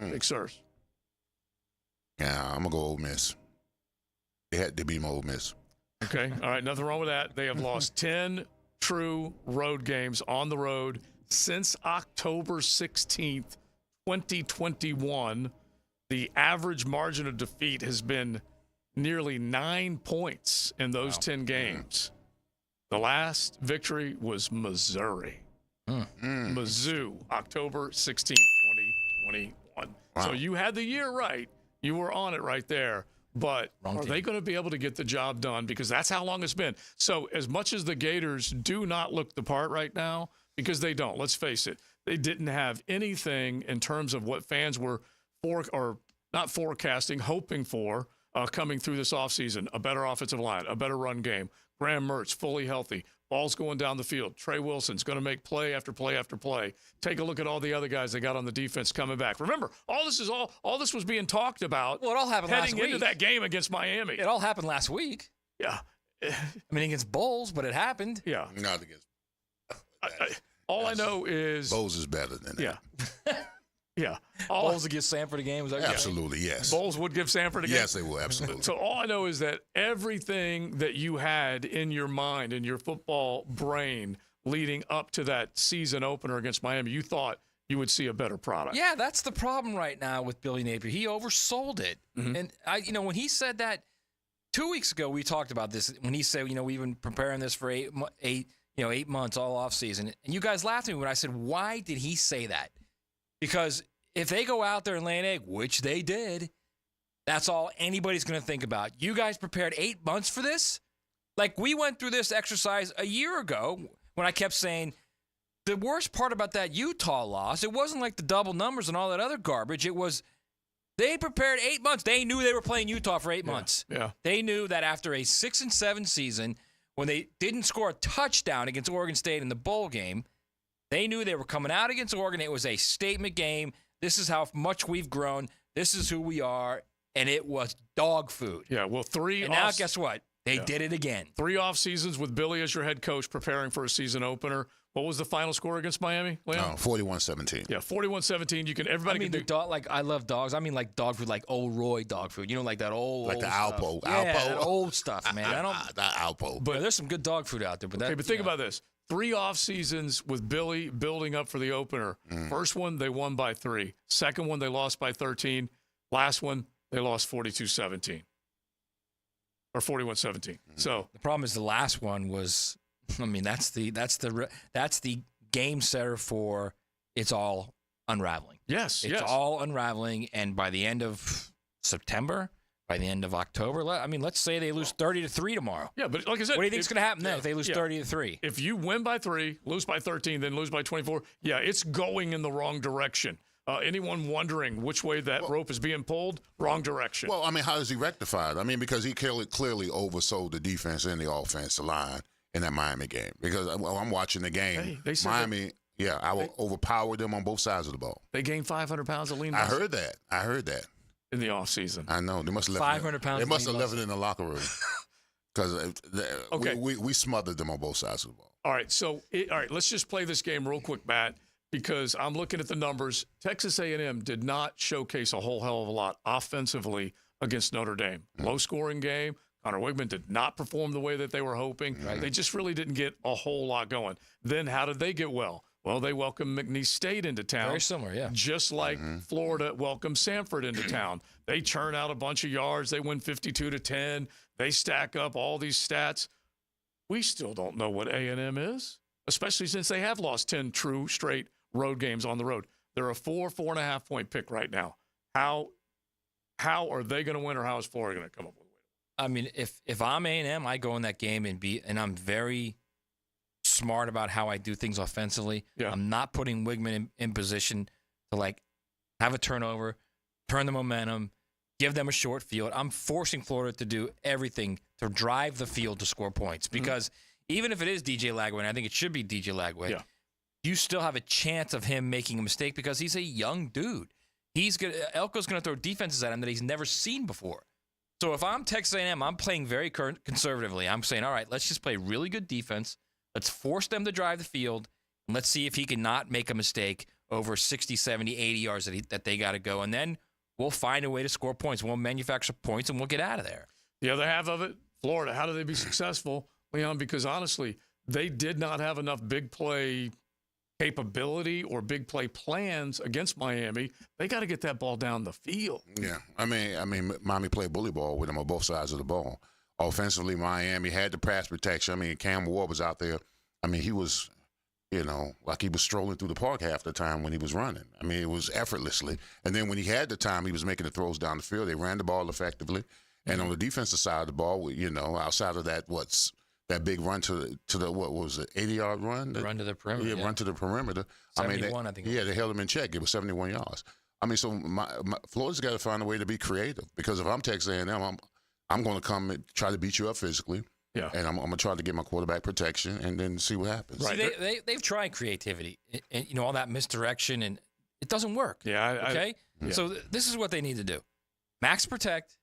Big Sirs. Yeah, I'm going to go Ole Miss. They had to be my Ole Miss. Okay, all right, nothing wrong with that. They have lost 10 true road games on the road since October 16th, 2021. The average margin of defeat has been nearly 9 points in those 10 games. The last victory was Missouri. Mizzou, October 16th, 2021. Wow. So you had the year right. You were on it right there. But are they going to be able to get the job done? Because that's how long it's been. So as much as the Gators do not look the part right now, because they don't, let's face it, they didn't have anything in terms of what fans were not forecasting, hoping for coming through this offseason. A better offensive line, a better run game, Graham Mertz fully healthy, ball's going down the field. Trey Wilson's going to make play after play after play. Take a look at all the other guys they got on the defense coming back. Remember, all this was being talked about. Well, it all happened last week. Heading into that game against Miami. It all happened last week. Yeah. I mean, against Bowles, but it happened. Yeah. Not against. All I know is Bowles is better than that. Yeah. Yeah. Bowles would give Sanford a game? Was that absolutely, yes. Bowles would give Sanford a game? Yes, they will, absolutely. So all I know is that everything that you had in your mind, in your football brain, leading up to that season opener against Miami, you thought you would see a better product. Yeah, that's the problem right now with Billy Napier. He oversold it. Mm-hmm. And, when he said that 2 weeks ago, we talked about this. When he said, we've been preparing this for 8 months all off season. And you guys laughed at me when I said, why did he say that? Because if they go out there and lay an egg, which they did, that's all anybody's going to think about. You guys prepared 8 months for this? Like, we went through this exercise a year ago when I kept saying the worst part about that Utah loss, it wasn't like the double numbers and all that other garbage. It was they prepared 8 months. They knew they were playing Utah for 8 months. Yeah. They knew that after a 6-7 season, when they didn't score a touchdown against Oregon State in the bowl game, they knew they were coming out against Oregon. It was a statement game. This is how much we've grown. This is who we are. And it was dog food. Yeah, well, now guess what? They did it again. 3 off seasons with Billy as your head coach preparing for a season opener. What was the final score against Miami, Leon? 41-17. Yeah, 41-17. Everybody can do. I love dogs. I mean, like dog food, like old Roy dog food. Like that old, like old the stuff. Alpo. Yeah, Alpo. that old stuff, man. That Alpo. But there's some good dog food out there. But think about this. 3 off seasons with Billy building up for the opener. First one, they won by 3. Second one, they lost by 13. Last one, they lost 42-17. Or 41-17. So the problem is the last one was, that's the game setter for it's all unraveling. Yes, it's all unraveling, and by the end of September, by the end of October, let's say they lose 30-3 tomorrow. Yeah, but like I said, what do you think is going to happen then if they lose 30-3? If you win by 3, lose by 13, then lose by 24, it's going in the wrong direction. Anyone wondering which way that rope is being pulled? Wrong direction. Well, how does he rectify it? Because he clearly oversold the defense and the offensive line in that Miami game. Because I'm watching the game. Miami, overpowered them on both sides of the ball. They gained 500 pounds of lean I muscle. heard that. In the offseason. I know. They must have 500 pounds. They must have left it in the locker room. Because we smothered them on both sides of the ball. All right, let's just play this game real quick, Matt, because I'm looking at the numbers. Texas A&M did not showcase a whole hell of a lot offensively against Notre Dame. Low-scoring game. Connor Wigman did not perform the way that they were hoping. Right. They just really didn't get a whole lot going. Then how did they get well? Well, they welcomed McNeese State into town. Very similar, yeah. Just like Florida welcomed Samford into town. They churn out a bunch of yards. They win 52-10. They stack up all these stats. We still don't know what A&M is, especially since they have lost 10 true straight road games on the road. They're a 4.5 point pick right now. How are they going to win, or how is Florida going to come up with a win? I mean, if I'm A&M, I go in that game and I'm very smart about how I do things offensively. Yeah. I'm not putting Wigman in position to like have a turnover, turn the momentum, give them a short field. I'm forcing Florida to do everything to drive the field to score points, because even if it is DJ Lagway, and I think it should be DJ Lagway, you still have a chance of him making a mistake because he's a young dude. Elko's going to throw defenses at him that he's never seen before. So if I'm Texas A&M, I'm playing very conservatively. I'm saying, all right, let's just play really good defense. Let's force them to drive the field, and let's see if he can not make a mistake over 60, 70, 80 yards that they got to go. And then we'll find a way to score points. We'll manufacture points, and we'll get out of there. The other half of it, Florida, how do they be successful, Leon? Because honestly, they did not have enough big play capability or big play plans against Miami. They got to get that ball down the field. Yeah, I mean, Miami played bully ball with them on both sides of the ball. Offensively, Miami had the pass protection. I mean, Cam Ward was out there. I mean, he was, like he was strolling through the park half the time when he was running. I mean, it was effortlessly. And then when he had the time, he was making the throws down the field. They ran the ball effectively. And on the defensive side of the ball, outside of that big run to the what was it, 80-yard run? Run to the perimeter. Yeah, run to the perimeter. 71, I think. Yeah, they held him in check. It was 71 yards. I mean, so Florida's got to find a way to be creative, because if I'm Texas A&M, I'm going to come and try to beat you up physically. Yeah. And I'm going to try to get my quarterback protection and then see what happens. Right. See, they've tried creativity, and all that misdirection, and it doesn't work. Yeah. Okay? So this is what they need to do. Max protect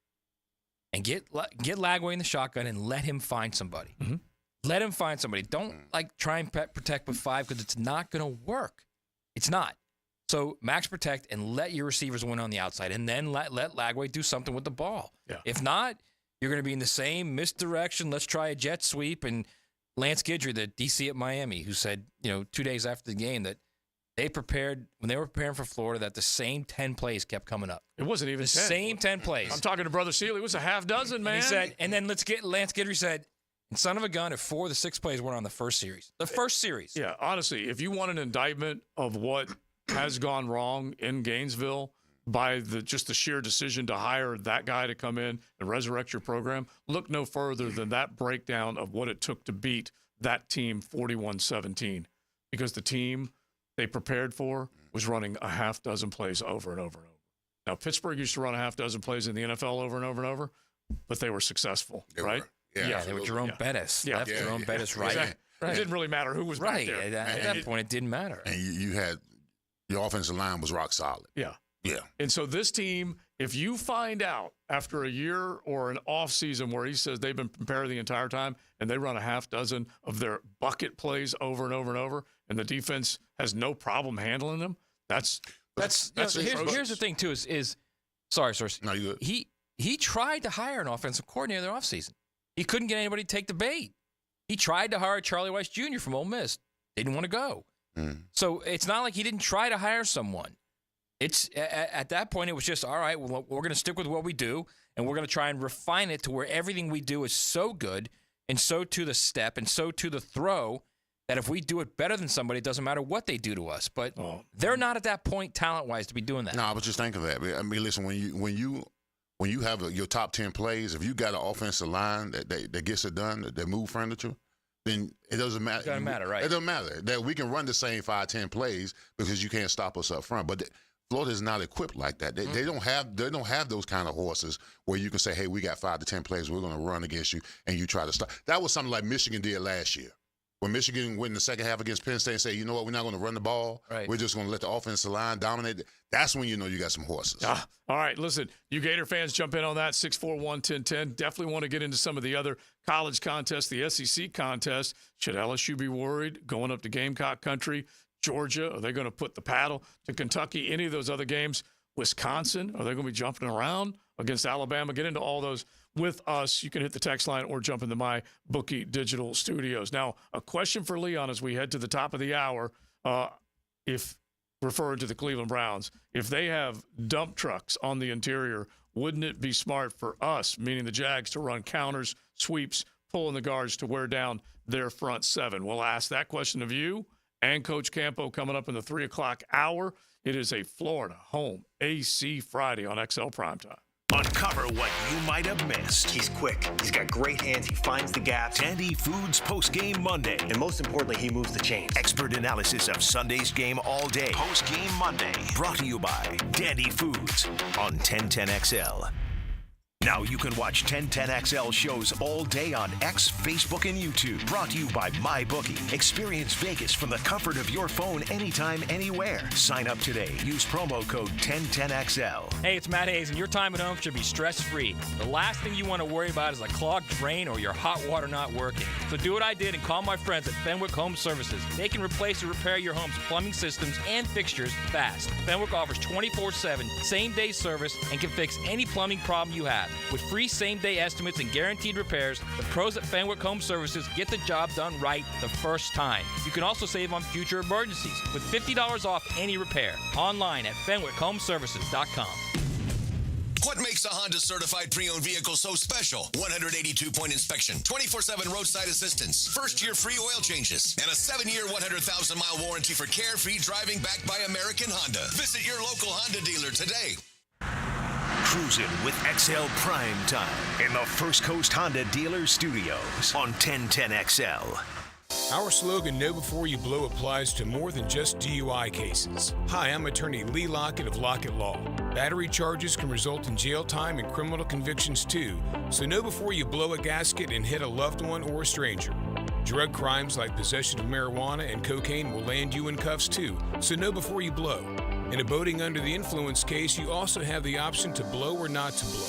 and get Lagway in the shotgun and let him find somebody. Mm-hmm. Let him find somebody. Don't try and protect with 5, because it's not going to work. It's not. So max protect and let your receivers win on the outside, and then let Lagway do something with the ball. Yeah. If not, you're going to be in the same misdirection. Let's try a jet sweep. And Lance Guidry, the DC at Miami, who said, 2 days after the game, that they prepared, when they were preparing for Florida, that the same 10 plays kept coming up. It wasn't even 10. Same 10 plays. I'm talking to Brother Seeley. It was a half dozen, man. And he said, and then Lance Guidry said, and son of a gun, if 4 of the 6 plays weren't on the first series. The first series. Yeah, honestly, if you want an indictment of what has gone wrong in Gainesville by the sheer decision to hire that guy to come in and resurrect your program, look no further than that breakdown of what it took to beat that team 41-17, because the team they prepared for was running a half dozen plays over and over and over. Now, Pittsburgh used to run a half dozen plays in the NFL over and over and over, but they were successful, right? Yeah, they were Jerome Bettis. Yeah. Left Jerome Bettis right. Exactly. It didn't really matter who was back there. At that point, it didn't matter. And you had your offensive line was rock solid. Yeah. Yeah. And so this team, if you find out after a year or an off season where he says they've been prepared the entire time and they run a half dozen of their bucket plays over and over and over, and the defense has no problem handling them, that's here's the thing too is sorry, Searcy. No, you good. He tried to hire an offensive coordinator in the offseason. He couldn't get anybody to take the bait. He tried to hire Charlie Weiss Jr. from Ole Miss. They didn't want to go. So it's not like he didn't try to hire someone. It's at that point, it was just, all right, well, we're going to stick with what we do, and we're going to try and refine it to where everything we do is so good, and so to the step, and so to the throw, that if we do it better than somebody, it doesn't matter what they do to us. But they're not at that point talent-wise to be doing that. No, I was just thinking that. I mean, listen, when you have your top 10 plays, if you got an offensive line that gets it done, that move furniture, then it doesn't matter. It doesn't matter, right? It doesn't matter. That we can run the same 5-10 plays because you can't stop us up front. But Florida is not equipped like that. They don't have those kind of horses where you can say, hey, we got 5 to 10 plays, we're going to run against you, and you try to stop. That was something like Michigan did last year. When Michigan went in the second half against Penn State and say, you know what, we're not going to run the ball. Right. We're just going to let the offensive line dominate. That's when you know you got some horses. All right, listen, you Gator fans jump in on that, 641-1010. Definitely want to get into some of the other college contests, the SEC contest. Should LSU be worried going up to Gamecock country? Georgia? Are they going to put the paddle to Kentucky? Any of those other games? Wisconsin? Are they going to be jumping around against Alabama? Get into all those with us. You can hit the text line or jump into my Bookie Digital Studios. Now, a question for Leon as we head to the top of the hour, if referring to the Cleveland Browns, if they have dump trucks on the interior, wouldn't it be smart for us, meaning the Jags, to run counters, sweeps, pulling the guards to wear down their front seven? We'll ask that question of you and Coach Campo coming up in the 3 o'clock hour. It is a Florida home AC Friday on XL Primetime. Uncover what you might have missed. He's quick. He's got great hands. He finds the gaps. Dandy Foods Post-Game Monday. And most importantly, he moves the chains. Expert analysis of Sunday's game all day. Post-Game Monday. Brought to you by Dandy Foods on 1010XL. Now you can watch 1010XL shows all day on X, Facebook, and YouTube. Brought to you by MyBookie. Experience Vegas from the comfort of your phone anytime, anywhere. Sign up today. Use promo code 1010XL. Hey, it's Matt Hayes, and your time at home should be stress-free. The last thing you want to worry about is a clogged drain or your hot water not working. So do what I did and call my friends at Fenwick Home Services. They can replace or repair your home's plumbing systems and fixtures fast. Fenwick offers 24/7 same-day service and can fix any plumbing problem you have. With free same-day estimates and guaranteed repairs, the pros at Fenwick Home Services get the job done right the first time. You can also save on future emergencies with $50 off any repair. Online at FenwickHomeservices.com. What makes a Honda certified pre-owned vehicle so special? 182-point inspection, 24/7 roadside assistance, first-year free oil changes, and a 7-year, 100,000-mile warranty for carefree driving backed by American Honda. Visit your local Honda dealer today. Cruising with XL Primetime in the First Coast Honda Dealer Studios on 1010XL. Our slogan, Know Before You Blow, applies to more than just DUI cases. Hi, I'm attorney Lee Lockett of Lockett Law. Battery charges can result in jail time and criminal convictions too, so know before you blow a gasket and hit a loved one or a stranger. Drug crimes like possession of marijuana and cocaine will land you in cuffs too, so know before you blow. In a boating under the influence case, you also have the option to blow or not to blow.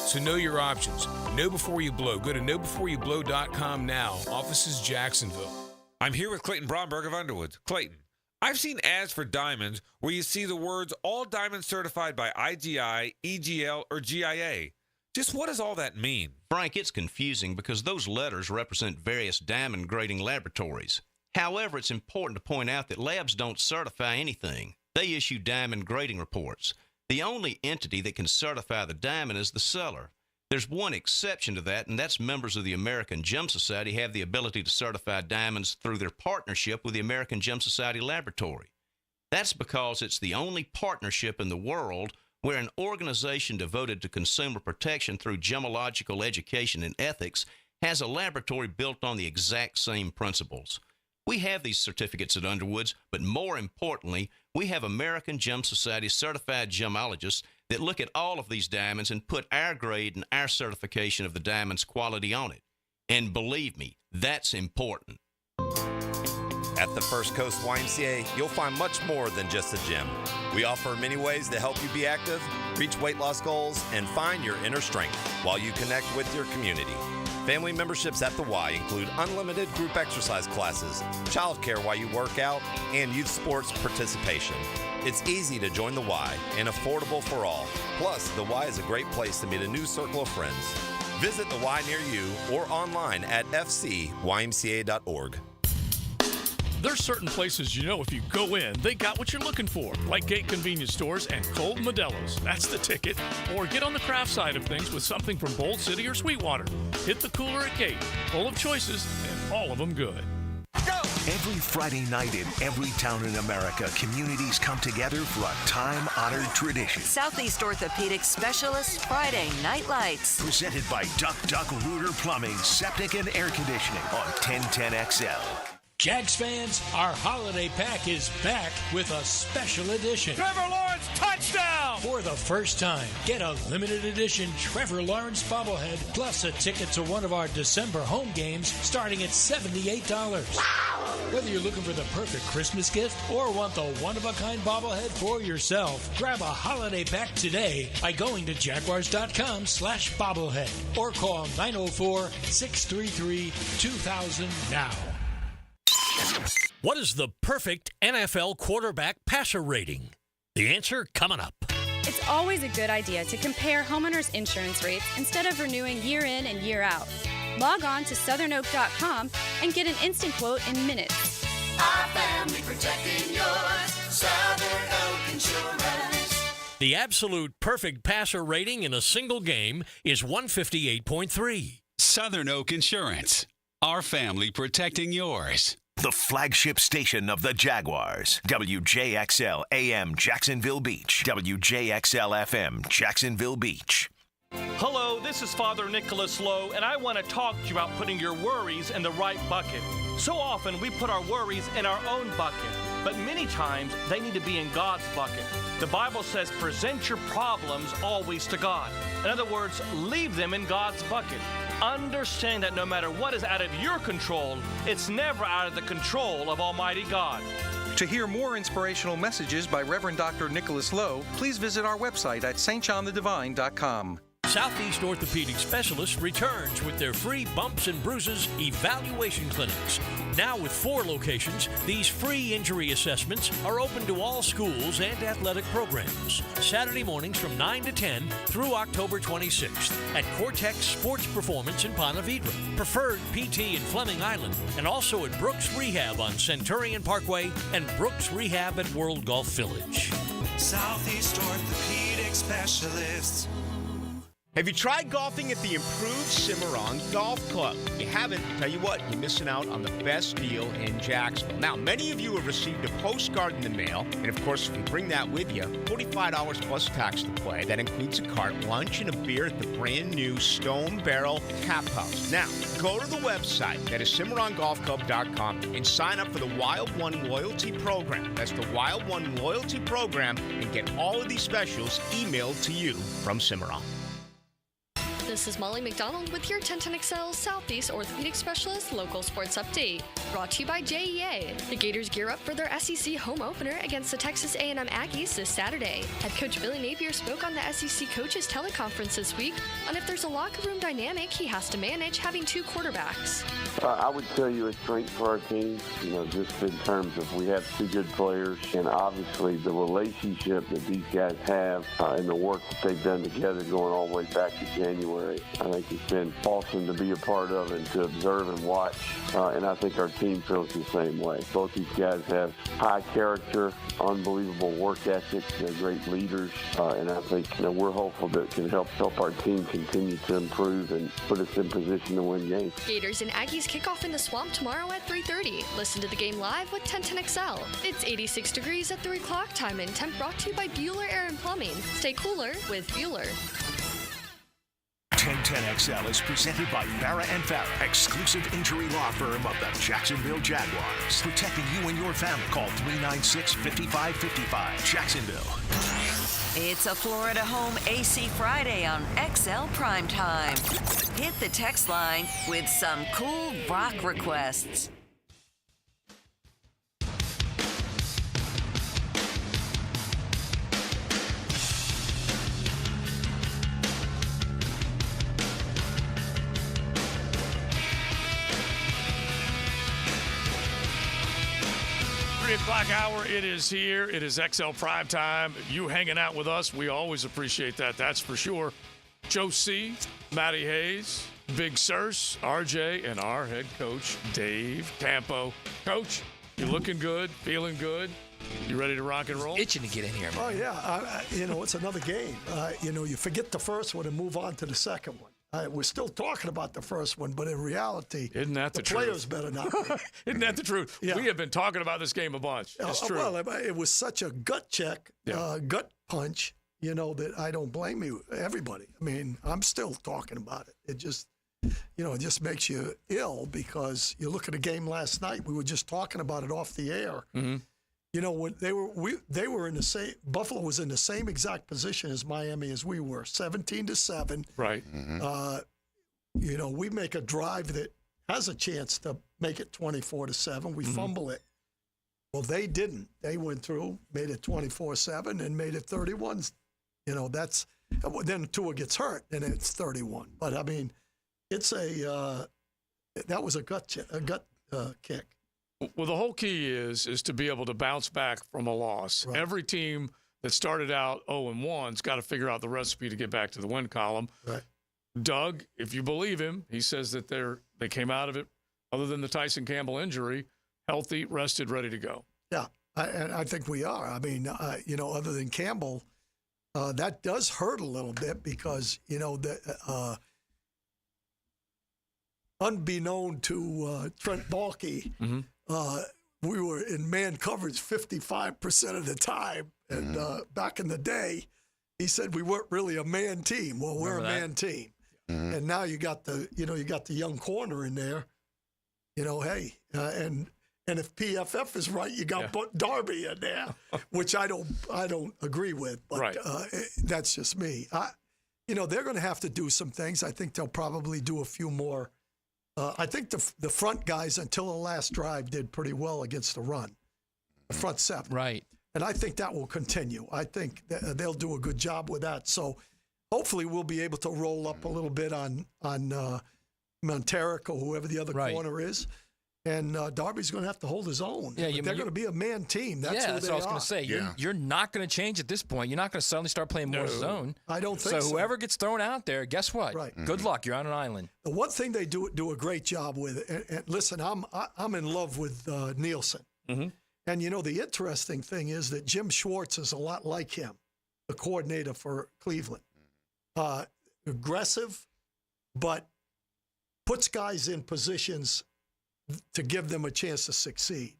So know your options. Know before you blow. Go to knowbeforeyouBlow.com now. Offices Jacksonville. I'm here with Clayton Bromberg of Underwoods. Clayton, I've seen ads for diamonds where you see the words all diamonds certified by IGI, EGL, or GIA. Just what does all that mean? Frank, it's confusing because those letters represent various diamond grading laboratories. However, it's important to point out that labs don't certify anything. They issue diamond grading reports. The only entity that can certify the diamond is the seller. There's one exception to that, and that's members of the American Gem Society have the ability to certify diamonds through their partnership with the American Gem Society Laboratory. That's because it's the only partnership in the world where an organization devoted to consumer protection through gemological education and ethics has a laboratory built on the exact same principles. We have these certificates at Underwoods, but more importantly, we have American Gem Society certified gemologists that look at all of these diamonds and put our grade and our certification of the diamond's quality on it. And believe me, that's important. At the First Coast YMCA, you'll find much more than just a gym. We offer many ways to help you be active, reach weight loss goals, and find your inner strength while you connect with your community. Family memberships at the Y include unlimited group exercise classes, childcare while you work out, and youth sports participation. It's easy to join the Y and affordable for all. Plus, the Y is a great place to meet a new circle of friends. Visit the Y near you or online at fcymca.org. There's certain places you know if you go in, they got what you're looking for, like Gate Convenience Stores and Cold Modelo's. That's the ticket. Or get on the craft side of things with something from Bold City or Sweetwater. Hit the cooler at Gate, full of choices and all of them good. Every Friday night in every town in America, communities come together for a time-honored tradition. Southeast Orthopedic Specialist Friday Night Lights. Presented by Duck Rooter Plumbing, Septic and Air Conditioning on 1010XL. Jags fans, our holiday pack is back with a special edition. Trevor Lawrence, touchdown! For the first time, get a limited edition Trevor Lawrence bobblehead plus a ticket to one of our December home games starting at $78. Wow! Whether you're looking for the perfect Christmas gift or want the one-of-a-kind bobblehead for yourself, grab a holiday pack today by going to jaguars.com/bobblehead or call 904-633-2000 now. What is the perfect NFL quarterback passer rating? The answer coming up. It's always a good idea to compare homeowners' insurance rates instead of renewing year in and year out. Log on to southernoak.com and get an instant quote in minutes. Our family protecting yours. Southern Oak Insurance. The absolute perfect passer rating in a single game is 158.3. Southern Oak Insurance. Our family protecting yours. The flagship station of the Jaguars. WJXL AM Jacksonville Beach. WJXL FM Jacksonville Beach. Hello, this is Father Nicholas Lowe, and I want to talk to you about putting your worries in the right bucket. So often we put our worries in our own bucket, but many times they need to be in God's bucket. The Bible says, present your problems always to God. In other words, leave them in God's bucket. Understand that no matter what is out of your control, it's never out of the control of Almighty God. To hear more inspirational messages by Reverend Dr. Nicholas Lowe, please visit our website at stjohnthedivine.com. Southeast Orthopedic Specialists returns with their free bumps and bruises evaluation clinics. Now with 4 locations, these free injury assessments are open to all schools and athletic programs. Saturday mornings from 9 to 10 through October 26th at Cortex Sports Performance in Ponte Vedra, Preferred PT in Fleming Island, and also at Brooks Rehab on Centurion Parkway and Brooks Rehab at World Golf Village. Southeast Orthopedic Specialists. Have you tried golfing at the improved Cimarron Golf Club? If you haven't, tell you what, you're missing out on the best deal in Jacksonville. Now, many of you have received a postcard in the mail, and of course, if you bring that with you, $45 plus tax to play. That includes a cart, lunch, and a beer at the brand new Stone Barrel Tap House. Now, go to the website, that is CimarronGolfClub.com, and sign up for the Wild One Loyalty Program. That's the Wild One Loyalty Program, and get all of these specials emailed to you from Cimarron. This is Molly McDonald with your 1010XL Southeast Orthopedic Specialist Local Sports Update. Brought to you by JEA. The Gators gear up for their SEC home opener against the Texas A&M Aggies this Saturday. Head coach Billy Napier spoke on the SEC coaches teleconference this week on if there's a locker room dynamic he has to manage having 2 quarterbacks. I would tell you a strength for our team, just in terms of we have 2 good players, and obviously the relationship that these guys have and the work that they've done together going all the way back to January. I think it's been awesome to be a part of and to observe and watch, and I think our team feels the same way. Both these guys have high character, unbelievable work ethic, they're great leaders, and I think we're hopeful that it can help our team continue to improve and put us in position to win games. Gators and Aggies kick off in the Swamp tomorrow at 3:30. Listen to the game live with 1010XL. It's 86 degrees at 3 o'clock time and temp brought to you by Bueller Air and Plumbing. Stay cooler with Bueller. 1010XL is presented by Farah & Farah, exclusive injury law firm of the Jacksonville Jaguars. Protecting you and your family. Call 396-5555. Jacksonville. It's a Florida Home AC Friday on XL Primetime. Hit the text line with some cool rock requests. O'clock hour, it is here. It is XL Primetime. You hanging out with us, we always appreciate that. That's for sure. Joe C., Matty Hayes, Big Searcy, RJ, and our head coach, Dave Campo. Coach, you looking good, feeling good? You ready to rock and roll? Itching to get in here, man. Oh, yeah. It's another game. You forget the first one and move on to the second one. We're still talking about the first one, but in reality, isn't that the players truth? better not. Isn't that the truth? Yeah. We have been talking about this game a bunch. It's true. Well, it was such a gut check, gut punch, that I don't blame you, everybody. I mean, I'm still talking about it. It just, it just makes you ill because you look at the game last night. We were just talking about it off the air. Mm-hmm. When they were in the same. Buffalo was in the same exact position as Miami as we were, 17-7. Right. Mm-hmm. We make a drive that has a chance to make it 24-7. We fumble it. Well, they didn't. They went through, made it 24-7, and made it 31. That's then Tua gets hurt, and it's 31. But I mean, it's that was a gut kick. Well, the whole key is to be able to bounce back from a loss. Right. Every team that started out 0-1's got to figure out the recipe to get back to the win column. Right. Doug, if you believe him, he says that they came out of it, other than the Tyson Campbell injury, healthy, rested, ready to go. Yeah, and I think we are. I mean, other than Campbell, that does hurt a little bit because, unbeknown to Trent Baalke, we were in man coverage 55% of the time. And back in the day, he said we weren't really a man team. Well, we're a man team. And now you got the young corner in there. And if PFF is right, you got Darby in there, which I don't agree with. But that's just me. They're going to have to do some things. I think they'll probably do a few more. I think the front guys until the last drive did pretty well against the run, the front seven. Right. And I think that will continue. I think they'll do a good job with that. So hopefully we'll be able to roll up a little bit on Monteric or whoever the other corner is. And Darby's going to have to hold his own. Yeah, they're going to be a man team. That's what I was going to say. You're not going to change at this point. You're not going to suddenly start playing more zone. I don't think so. So whoever gets thrown out there, guess what? Right. Good luck. You're on an island. The one thing they do a great job with, and listen, I'm in love with Nielsen. And, the interesting thing is that Jim Schwartz is a lot like him, the coordinator for Cleveland. Aggressive, but puts guys in positions to give them a chance to succeed.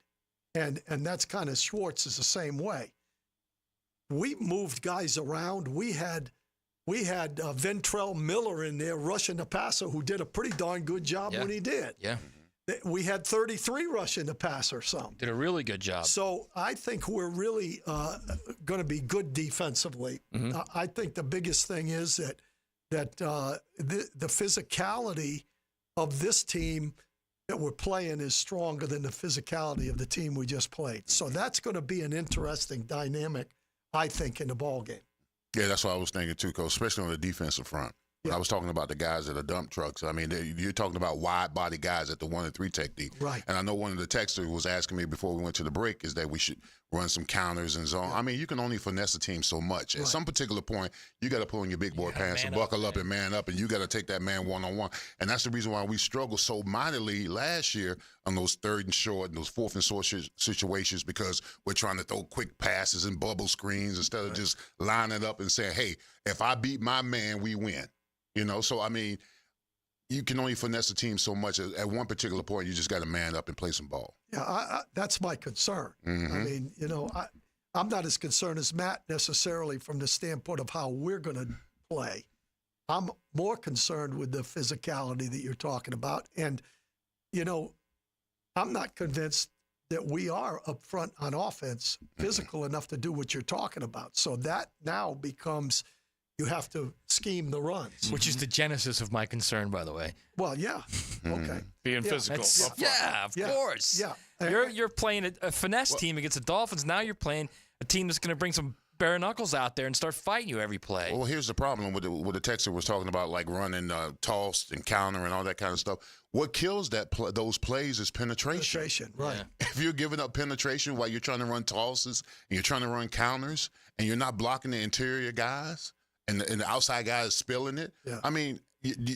And that's kind of Schwartz is the same way. We moved guys around. We had Ventrell Miller in there rushing the passer who did a pretty darn good job when he did. Yeah. We had 33 rushing the passer some. Did a really good job. So I think we're really going to be good defensively. I think the biggest thing is that the physicality of this team that we're playing is stronger than the physicality of the team we just played. So that's going to be an interesting dynamic, I think, in the ball game. Yeah, that's what I was thinking too, Coach, especially on the defensive front. I was talking about the guys that are dump trucks. I mean, you're talking about wide-body guys at the 1 and 3 technique. Right. And I know one of the texters was asking me before we went to the break is that we should run some counters and zone. Yeah. I mean, you can only finesse a team so much. At some particular point, you got to pull in your big boy pants and buckle up and man up, and you got to take that man one-on-one. And that's the reason why we struggled so mightily last year on those 3rd and short and those 4th and short situations, because we're trying to throw quick passes and bubble screens instead of just lining up and saying, hey, if I beat my man, we win. So, I mean, you can only finesse a team so much. At one particular point, you just got to man up and play some ball. Yeah, that's my concern. I mean, I'm not as concerned as Matt necessarily from the standpoint of how we're going to play. I'm more concerned with the physicality that you're talking about. And, I'm not convinced that we are up front on offense physical enough to do what you're talking about. So that now becomes – you have to scheme the runs. Which is the genesis of my concern, by the way. Well, yeah. Okay. Being physical. Of course. Yeah. You're playing a finesse team against the Dolphins. Now you're playing a team that's going to bring some bare knuckles out there and start fighting you every play. Well, here's the problem with the texter was talking about, like running toss and counter and all that kind of stuff. What kills those plays is penetration. Right. Yeah. If you're giving up penetration while you're trying to run tosses and you're trying to run counters and you're not blocking the interior guys, and the outside guy is spilling it. Yeah. I mean,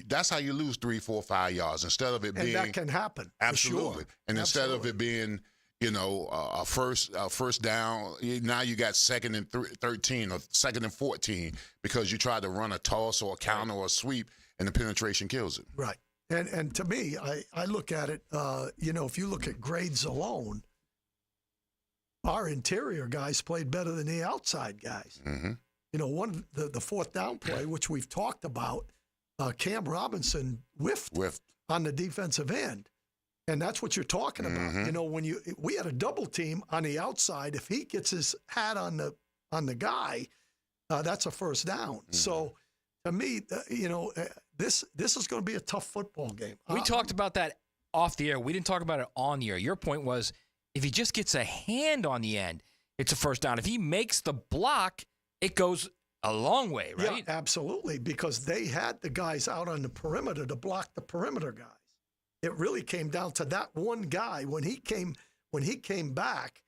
that's how you lose 3, 4, 5 yards instead of it being. And that can happen. Absolutely. Sure. And instead of it being, a first down, now you got 2nd and 13 or 2nd and 14 because you tried to run a toss or a counter or a sweep, and the penetration kills it. Right. And to me, I look at it. If you look at grades alone, our interior guys played better than the outside guys. One the 4th down play, which we've talked about, Cam Robinson whiffed on the defensive end, and that's what you're talking about. When we had a double team on the outside, if he gets his hat on the guy, that's a first down. So to me, this is going to be a tough football game. We talked about that off the air. We didn't talk about it on the air. Your point was if he just gets a hand on the end, it's a first down. If he makes the block, it goes a long way, right? Yeah, absolutely, because they had the guys out on the perimeter to block the perimeter guys. It really came down to that one guy. When he came when he came back,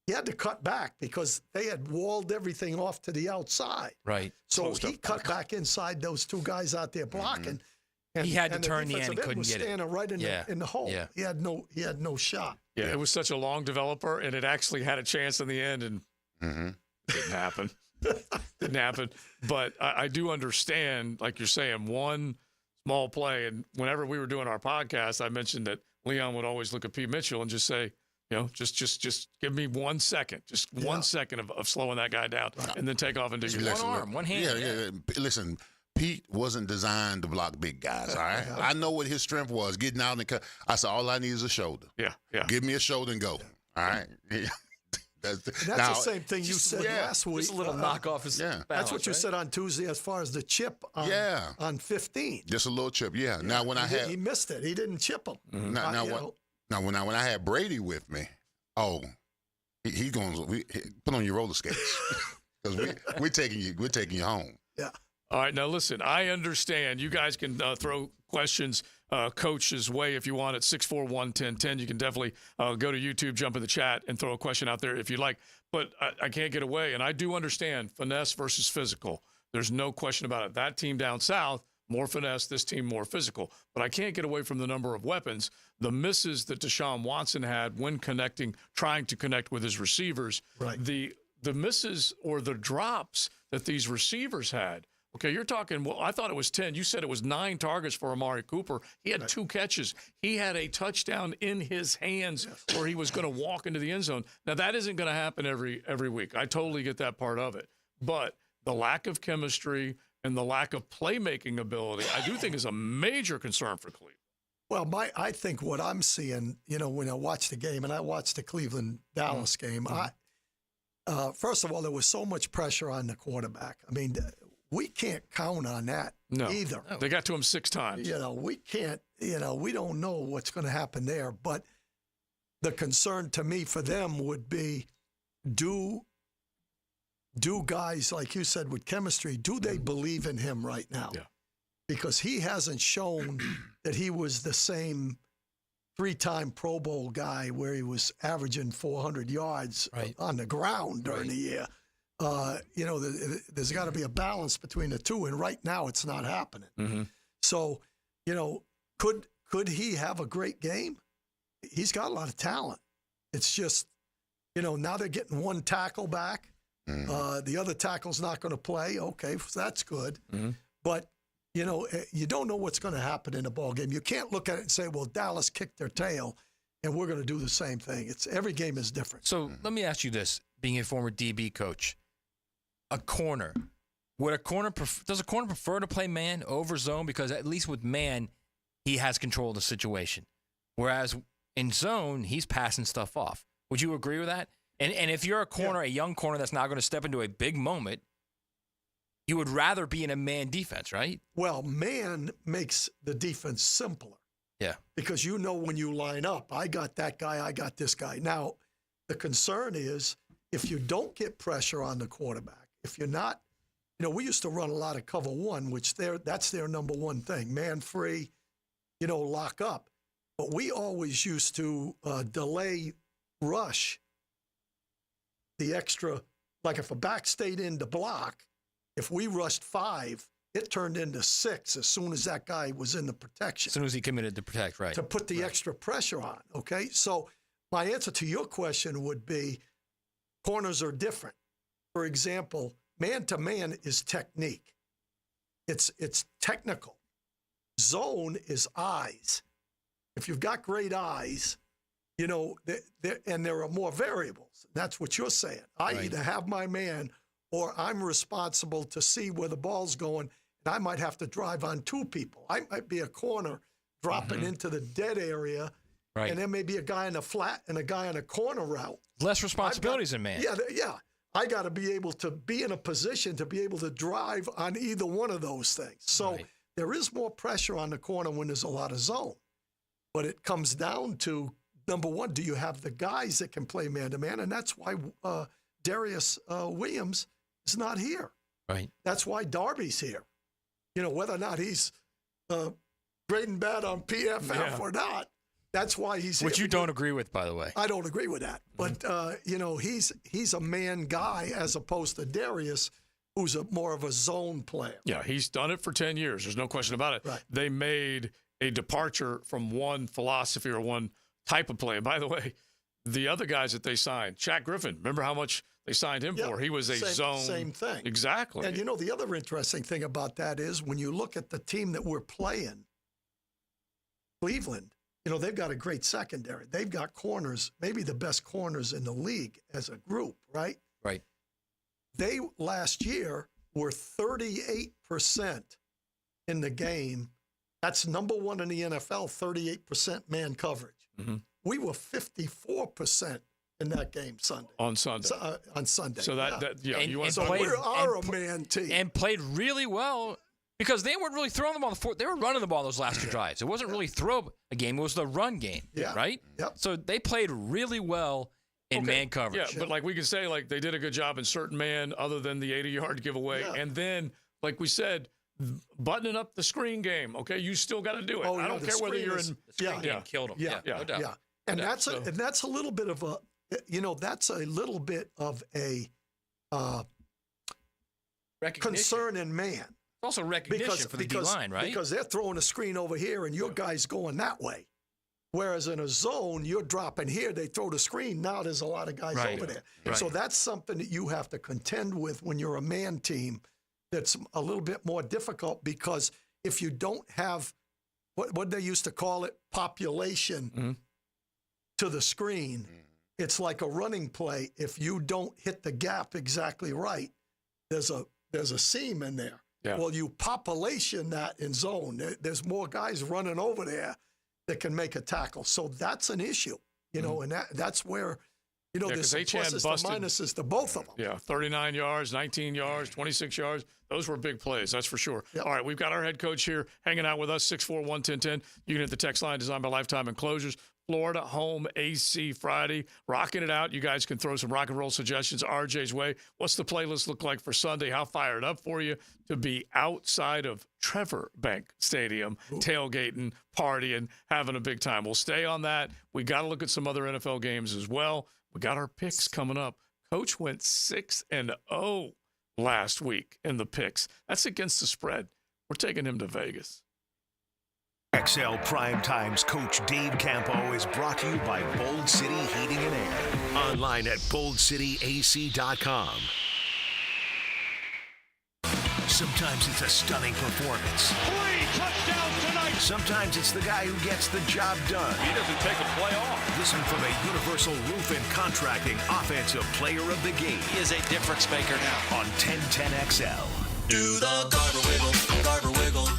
he had to cut back because they had walled everything off to the outside. Right. So he cut back inside those two guys out there blocking. And he had to turn the end and couldn't was get it. standing right in the hole. Yeah. He had no shot. Yeah, it was such a long developer, and it actually had a chance in the end, and it didn't happen. Didn't happen. But I do understand, like you're saying, one small play. And whenever we were doing our podcast, I mentioned that Leon would always look at Pete Mitchell and just say, just give me 1 second, just 1 second of slowing that guy down, and then take off and do your one arm, one hand. Yeah. Listen, Pete wasn't designed to block big guys, all right? I know what his strength was, getting out and cut. I said, all I need is a shoulder. Yeah. Give me a shoulder and go, all right? That's the same thing you said last week. Just a little knock off his balance, That's what you said on Tuesday as far as the chip on 15. Just a little chip, yeah. Now, when he missed it. He didn't chip him. Now, when I had Brady with me, he's going to put on your roller skates because we're taking you home. Yeah. All right, now listen, I understand. You guys can throw questions Coach's way if you want at 641-1010. You can definitely go to YouTube, jump in the chat, and throw a question out there if you like. But I can't get away, and I do understand finesse versus physical. There's no question about it. That team down south, more finesse, this team more physical. But I can't get away from the number of weapons. The misses that Deshaun Watson had when trying to connect with his receivers, the misses or the drops that these receivers had. Okay, you're talking, well, I thought it was 10. You said it was 9 targets for Amari Cooper. He had 2 catches. He had a touchdown in his hands where he was going to walk into the end zone. Now, that isn't going to happen every week. I totally get that part of it. But the lack of chemistry and the lack of playmaking ability, I do think is a major concern for Cleveland. Well, I think what I'm seeing, when I watch the game, and I watched the Cleveland-Dallas game, first of all, there was so much pressure on the quarterback. I mean, we can't count on that either. No. They got to him 6 times. We can't, we don't know what's going to happen there. But the concern to me for them would be, do guys, like you said, with chemistry, do they believe in him right now? Yeah. Because he hasn't shown that he was the same 3-time Pro Bowl guy where he was averaging 400 yards on the ground during the year. There's got to be a balance between the two, and right now it's not happening. Mm-hmm. So, could he have a great game? He's got a lot of talent. It's just, now they're getting 1 tackle back. The other tackle's not going to play. Okay, so that's good. Mm-hmm. But, you don't know what's going to happen in a ball game. You can't look at it and say, well, Dallas kicked their tail, and we're going to do the same thing. Every game is different. So let me ask you this, being a former DB coach. A corner. Does a corner prefer to play man over zone? Because at least with man, he has control of the situation. Whereas in zone, he's passing stuff off. Would you agree with that? And if you're a corner, a young corner that's not going to step into a big moment, you would rather be in a man defense, right? Well, man makes the defense simpler. Yeah. Because when you line up, I got that guy, I got this guy. Now, the concern is if you don't get pressure on the quarterback, if you're not, we used to run a lot of cover 1, which that's their number one thing, man free, lock up. But we always used to delay rush the extra, like if a back stayed in to block, if we rushed 5, it turned into 6 as soon as that guy was in the protection. As soon as he committed to protect, right. To put the extra pressure on, okay? So my answer to your question would be corners are different. For example, man-to-man is technique. It's technical. Zone is eyes. If you've got great eyes, and there are more variables. That's what you're saying. I either have my man or I'm responsible to see where the ball's going, and I might have to drive on 2 people. I might be a corner dropping into the dead area, and there may be a guy in a flat and a guy on a corner route. Less responsibilities in man. Yeah. I got to be able to be in a position to be able to drive on either one of those things. So there is more pressure on the corner when there's a lot of zone. But it comes down to, number one, do you have the guys that can play man-to-man? And that's why Darius Williams is not here. Right. That's why Darby's here. Whether or not he's great and bad on PFF or not, That's why he's Which you don't agree with, by the way. I don't agree with that. But, he's a man guy as opposed to Darius, who's more of a zone player. Yeah, he's done it for 10 years. There's no question about it. Right. They made a departure from one philosophy or one type of play. And by the way, the other guys that they signed, Shaq Griffin, remember how much they signed him for? He was a zone. Same thing. Exactly. And, the other interesting thing about that is when you look at the team that we're playing, Cleveland, they've got a great secondary. They've got corners, maybe the best corners in the league as a group, right? Right. They, last year, were 38% in the game. That's number one in the NFL, 38% man coverage. Mm-hmm. We were 54% in that game Sunday. On Sunday. On Sunday. So you want so we are a man team. And played really well because they weren't really throwing the ball. They were running the ball those last two drives. It wasn't really throw a game. It was the run game, right? Yep. So they played really well in man coverage. Yeah, but we can say they did a good job in certain man other than the 80-yard giveaway. Yeah. And then, like we said, buttoning up the screen game. Okay, you still got to do it. I don't care whether you're in. The screen game killed them. Yeah, no doubt. Yeah. And that's a little bit of a, that's a little bit of a concern in man. Also recognition for the D-line, right? Because they're throwing a screen over here and your guy's going that way. Whereas in a zone, you're dropping here, they throw the screen. Now there's a lot of guys over there. Right. So that's something that you have to contend with when you're a man team that's a little bit more difficult because if you don't have what they used to call it, population to the screen, it's like a running play. If you don't hit the gap exactly right, there's a seam in there. Yeah. Well, you population that in zone. There's more guys running over there that can make a tackle. So that's an issue, and that's where, there's some pluses and minuses to both of them. Yeah, 39 yards, 19 yards, 26 yards. Those were big plays, that's for sure. Yep. All right, we've got our head coach here hanging out with us, 641-1010. You can hit the text line designed by Lifetime Enclosures. Florida Home AC Friday, rocking it out. You guys can throw some rock and roll suggestions RJ's way. What's the playlist look like for Sunday? How fired up for you to be outside of Trevor Bank Stadium, tailgating, partying, having a big time? We'll stay on that. We got to look at some other NFL games as well. We got our picks coming up. Coach went 6-0 last week in the picks. That's against the spread. We're taking him to Vegas. XL Primetime's Coach Dave Campo is brought to you by Bold City Heating and Air. Online at boldcityac.com. Sometimes it's a stunning performance. 3 touchdowns tonight. Sometimes it's the guy who gets the job done. He doesn't take a play off. Listen from a Universal Roof and Contracting Offensive Player of the Game. He is a difference maker now. On 1010XL. Do the Garber wiggle, Garber wiggle.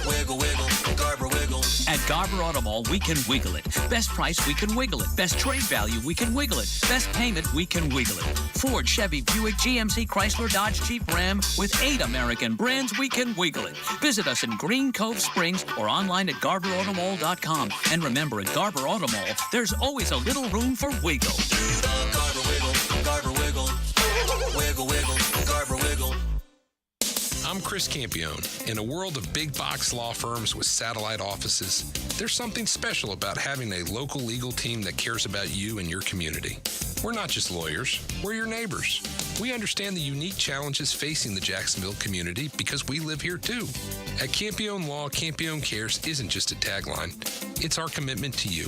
Wiggle, wiggle, Garber wiggle. At Garber Auto Mall, we can wiggle it. Best price, we can wiggle it. Best trade value, we can wiggle it. Best payment, we can wiggle it. Ford, Chevy, Buick, GMC, Chrysler, Dodge, Jeep, Ram. With 8 American brands, we can wiggle it. Visit us in Green Cove Springs or online at GarberAutomall.com. And remember, at Garber Auto Mall, there's always a little room for wiggle. Do the Garber wiggle, Garber wiggle. Wiggle, wiggle, Garber wiggle. I'm Chris Campione. In a world of big box law firms with satellite offices, there's something special about having a local legal team that cares about you and your community. We're not just lawyers, we're your neighbors. We understand the unique challenges facing the Jacksonville community because we live here too. At Campione Law, Campione Cares isn't just a tagline, it's our commitment to you.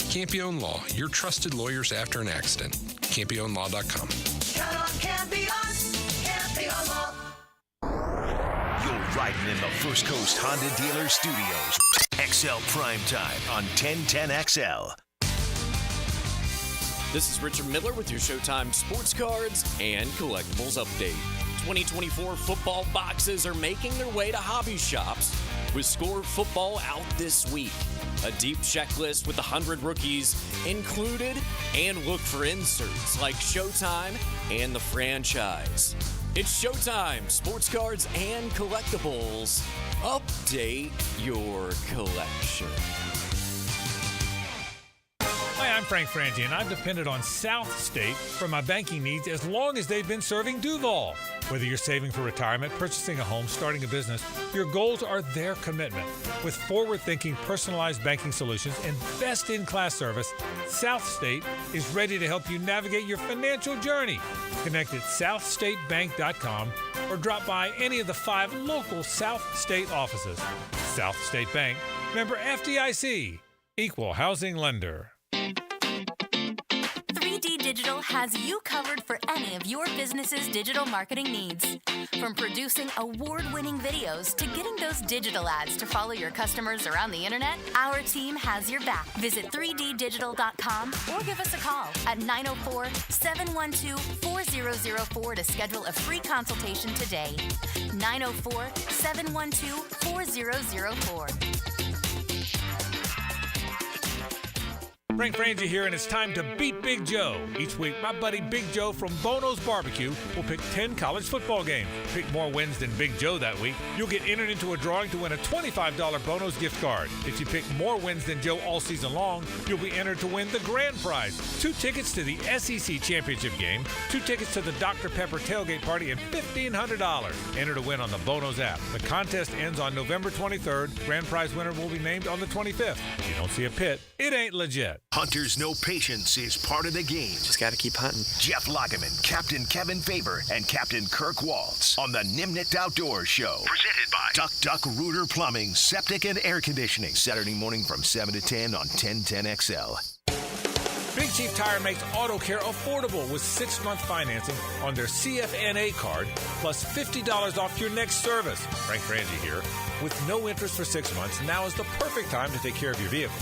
Campione Law, your trusted lawyers after an accident. CampioneLaw.com. Count on Campione, Campione Law. Riding in the First Coast Honda Dealer Studios. XL Primetime on 1010XL. This is Richard Miller with your Showtime Sports Cards and Collectibles Update. 2024 football boxes are making their way to hobby shops with Score Football out this week. A deep checklist with 100 rookies included, and look for inserts like Showtime and the franchise. It's Showtime, Sports Cards and Collectibles. Update your collection. Hi, I'm Frank Frangie, and I've depended on South State for my banking needs as long as they've been serving Duval. Whether you're saving for retirement, purchasing a home, starting a business, your goals are their commitment. With forward-thinking, personalized banking solutions and best-in-class service, South State is ready to help you navigate your financial journey. Connect at southstatebank.com or drop by any of the 5 local South State offices. South State Bank, member FDIC, equal housing lender. 3D Digital has you covered for any of your business's digital marketing needs. From producing award-winning videos to getting those digital ads to follow your customers around the internet, our team has your back. Visit 3ddigital.com or give us a call at 904-712-4004 to schedule a free consultation today. 904-712-4004. Frank Frangie here, and it's time to beat Big Joe. Each week, my buddy Big Joe from Bono's Barbecue will pick 10 college football games. Pick more wins than Big Joe that week. You'll get entered into a drawing to win a $25 Bono's gift card. If you pick more wins than Joe all season long, you'll be entered to win the grand prize: 2 tickets to the SEC Championship game, 2 tickets to the Dr. Pepper tailgate party, and $1,500. Enter to win on the Bono's app. The contest ends on November 23rd. Grand prize winner will be named on the 25th. If you don't see a pit, it ain't legit. Hunters Know Patience is part of the game. Just got to keep hunting. Jeff Lageman, Captain Kevin Faber, and Captain Kirk Waltz on the Nimnicht Outdoors Show. Presented by Duck Duck Rooter Plumbing, Septic, and Air Conditioning. Saturday morning from 7 to 10 on 1010XL. Big Chief Tire makes auto care affordable with 6-month financing on their CFNA card, plus $50 off your next service. Frank Frangie here. With no interest for 6 months, now is the perfect time to take care of your vehicle.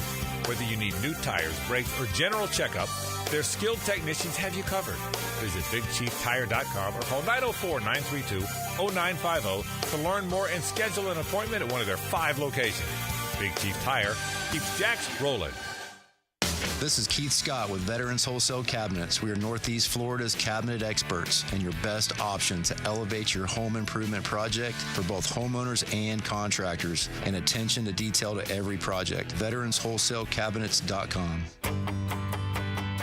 Whether you need new tires, brakes, or general checkup, their skilled technicians have you covered. Visit BigChiefTire.com or call 904-932-0950 to learn more and schedule an appointment at one of their 5 locations. Big Chief Tire keeps Jacks rolling. This is Keith Scott with Veterans Wholesale Cabinets. We are Northeast Florida's cabinet experts and your best option to elevate your home improvement project for both homeowners and contractors, and attention to detail to every project. VeteransWholesaleCabinets.com.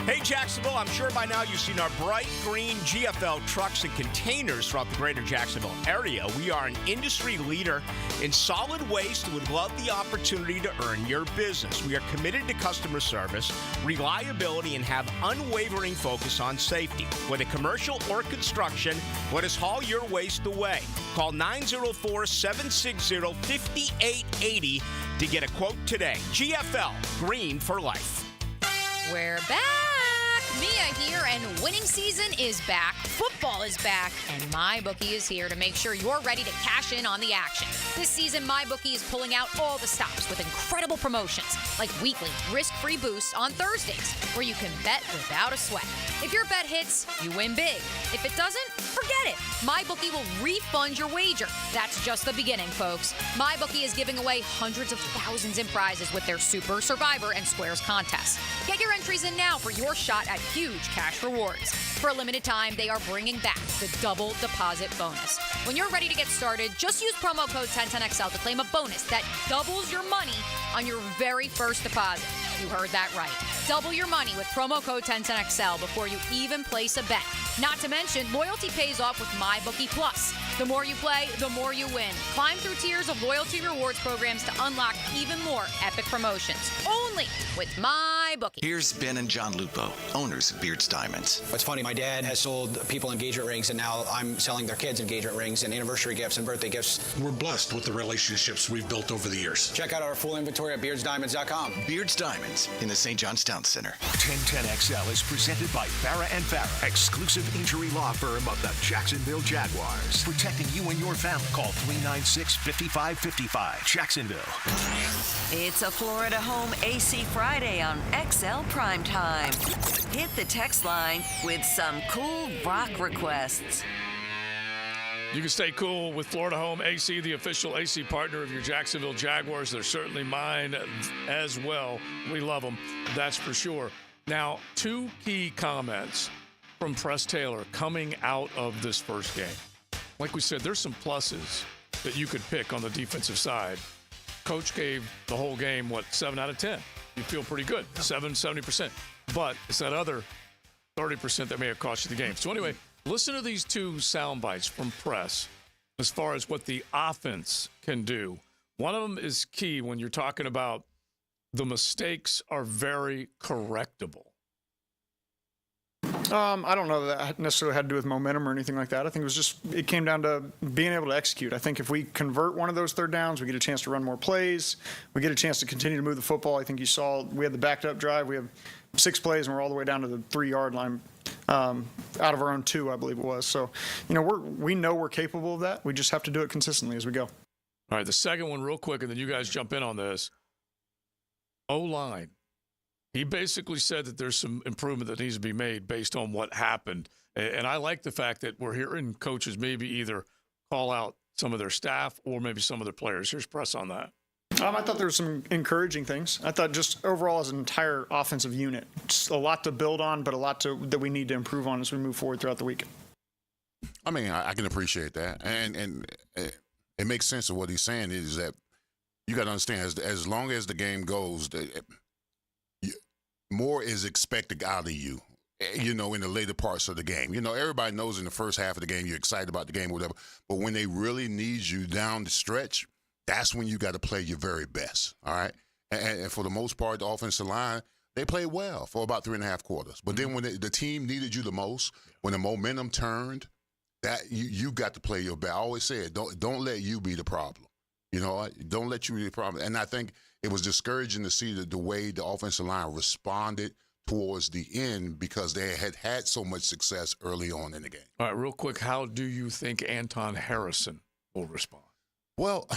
Hey, Jacksonville, I'm sure by now you've seen our bright green GFL trucks and containers throughout the greater Jacksonville area. We are an industry leader in solid waste and would love the opportunity to earn your business. We are committed to customer service, reliability, and have unwavering focus on safety. Whether commercial or construction, let us haul your waste away. Call 904-760-5880 to get a quote today. GFL, green for life. We're back. Mia here, and winning season is back. Football is back, and MyBookie is here to make sure you're ready to cash in on the action. This season, MyBookie is pulling out all the stops with incredible promotions, like weekly risk-free boosts on Thursdays, where you can bet without a sweat. If your bet hits, you win big. If it doesn't, forget it. MyBookie will refund your wager. That's just the beginning, folks. MyBookie is giving away hundreds of thousands in prizes with their Super, Survivor, and Squares contests. Get your entries in now for your shot at huge cash rewards. For a limited time, they are bringing back the double deposit bonus. When you're ready to get started, just use promo code 1010XL to claim a bonus that doubles your money on your very first deposit. You heard that right. Double your money with promo code 1010XL before you even place a bet. Not to mention, loyalty pays off with MyBookie Plus. The more you play, the more you win. Climb through tiers of loyalty rewards programs to unlock even more epic promotions. Only with MyBookie. Here's Ben and John Lupo, owners of Beards Diamonds. What's funny, my dad has sold people engagement rings, and now I'm selling their kids engagement rings and anniversary gifts and birthday gifts. We're blessed with the relationships we've built over the years. Check out our full inventory at beardsdiamonds.com. Beards Diamonds in the St. John's Town Center. 1010XL is presented by Farah & Farah, exclusive injury law firm of the Jacksonville Jaguars. Protecting you and your family. Call 396-5555. Jacksonville. It's a Florida Home AC Friday on XL Primetime. Hit the text line with some cool rock requests. You can stay cool with Florida Home AC, the official AC partner of your Jacksonville Jaguars. They're certainly mine as well. We love them, that's for sure. Now, 2 key comments from Press Taylor coming out of this first game. Like we said, there's some pluses that you could pick on the defensive side. Coach gave the whole game, 7 out of 10. you feel pretty good, 70%. But it's that other 30% that may have cost you the game. So anyway, listen to these two sound bites from press as far as what the offense can do. One of them is key when you're talking about the mistakes are very correctable. I don't know that necessarily had to do with momentum or anything like that. I think it came down to being able to execute. I think if we convert one of those third downs, we get a chance to run more plays. We get a chance to continue to move the football. I think you saw we had the backed up drive. We have 6 plays and we're all the way down to the 3-yard line out of our own 2, I believe it was. So, we know we're capable of that. We just have to do it consistently as we go. All right, the second one real quick, and then you guys jump in on this. O-line. He basically said that there's some improvement that needs to be made based on what happened. And I like the fact that we're hearing coaches maybe either call out some of their staff or maybe some of their players. Here's press on that. I thought there were some encouraging things. I thought just overall as an entire offensive unit, just a lot to build on, but a lot that we need to improve on as we move forward throughout the week. I mean, I can appreciate that. And it makes sense of what he's saying is that you got to understand, as long as the game goes, more is expected out of you, in the later parts of the game. Everybody knows in the first half of the game you're excited about the game or whatever, but when they really need you down the stretch, that's when you got to play your very best, all right? And for the most part, the offensive line, they played well for about 3.5 quarters. But then when the team needed you the most, when the momentum turned, that you got to play your best. I always said, don't let you be the problem. Don't let you be the problem. And I think it was discouraging to see the way the offensive line responded towards the end because they had so much success early on in the game. All right, real quick, how do you think Anton Harrison will respond? Well,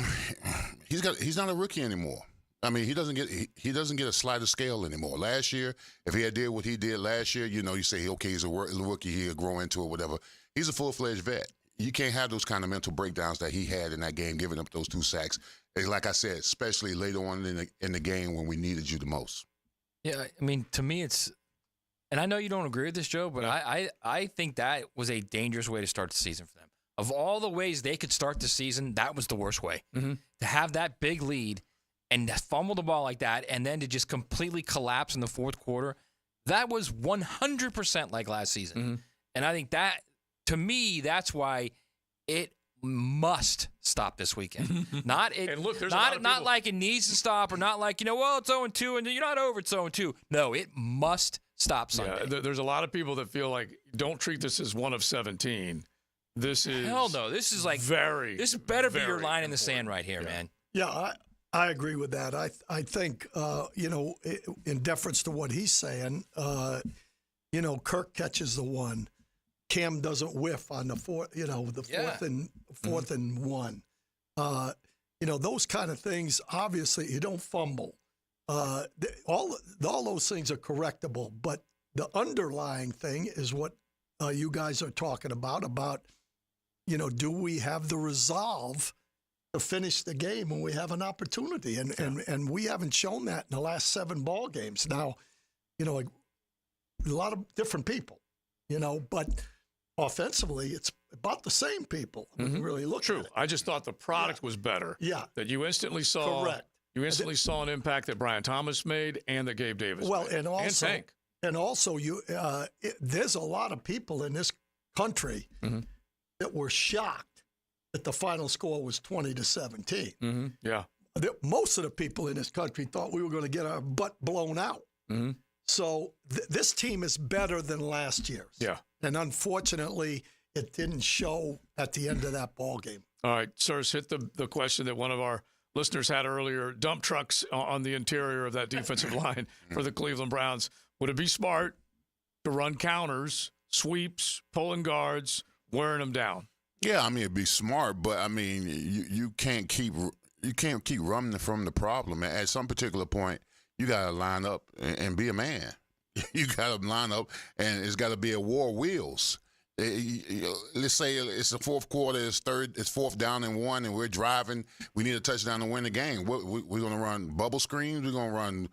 he's not a rookie anymore. I mean, he doesn't get a slider scale anymore. Last year, if he had did what he did last year, you say, okay, he's a rookie, he'll grow into it, whatever. He's a full-fledged vet. You can't have those kind of mental breakdowns that he had in that game, giving up those 2 sacks. Like I said, especially later on in the game when we needed you the most. Yeah, I mean, to me, and I know you don't agree with this, Joe, but I think that was a dangerous way to start the season for them. Of all the ways they could start the season, that was the worst way. Mm-hmm. To have that big lead and fumble the ball like that and then to just completely collapse in the fourth quarter, that was 100% like last season. Mm-hmm. And I think that, to me, that's why it must stop this weekend. Not like it needs to stop or not like, well, it's 0-2 and you're not over, it's 0-2. No, it must stop Sunday. Yeah, there's a lot of people that feel like, don't treat this as one of 17. This is hell no. This is like this better be your line in the sand right here, man. Yeah, I agree with that. I think in deference to what he's saying, Kirk catches the one, Cam doesn't whiff on the fourth and 1. Those kind of things. Obviously, you don't fumble. All those things are correctable, but the underlying thing is what you guys are talking about. Do we have the resolve to finish the game when we have an opportunity? And we haven't shown that in the last 7 ball games. Now, a lot of different people, but offensively, it's about the same people. When you really look at it. I just thought the product was better. Yeah. That you instantly saw. Correct. You instantly saw an impact that Brian Thomas made and that Gabe Davis made. And also, there's a lot of people in this country that were shocked that the final score was 20-17. Mm-hmm. Yeah. Most of the people in this country thought we were going to get our butt blown out. Mm-hmm. So this team is better than last year's. Yeah. And unfortunately, it didn't show at the end of that ball game. All right, sirs, hit the question that one of our listeners had earlier. Dump trucks on the interior of that defensive line for the Cleveland Browns. Would it be smart to run counters, sweeps, pulling guards, wearing them down? Yeah, I mean, it'd be smart, but I mean, you can't keep running from the problem. At some particular point, you got to line up and be a man. You got to line up, and it's got to be a war of wheels. Let's say it's the fourth quarter, it's 4th down and 1, and we're driving. We need a touchdown to win the game. We're going to run bubble screens. We're going to run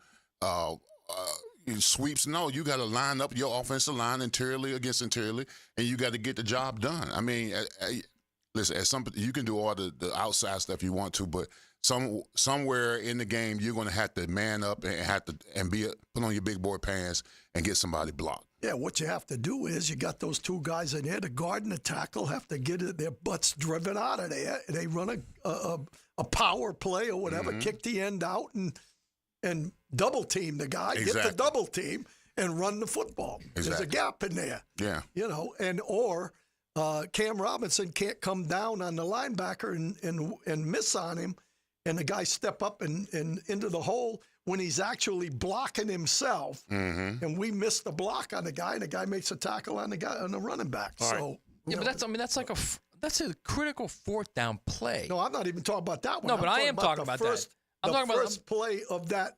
sweeps. No, you got to line up your offensive line interiorly against interiorly, and you got to get the job done. I mean, listen, you can do all the outside stuff you want to, but somewhere in the game you're going to have to man up and put on your big boy pants and get somebody blocked. Yeah, what you have to do is you got those two guys in there, the guard and the tackle, have to get their butts driven out of there. They run a power play or whatever, kick the end out and double team the guy, get the double team, and run the football. There's a gap in there. Yeah. Or Cam Robinson can't come down on the linebacker and miss on him, and the guy step up and into the hole when he's actually blocking himself, and we miss the block on the guy, and the guy makes a tackle on the running back. But that's a critical fourth down play. No, I'm not even talking about that one. No, but I am talking about that. I'm talking about the first play of that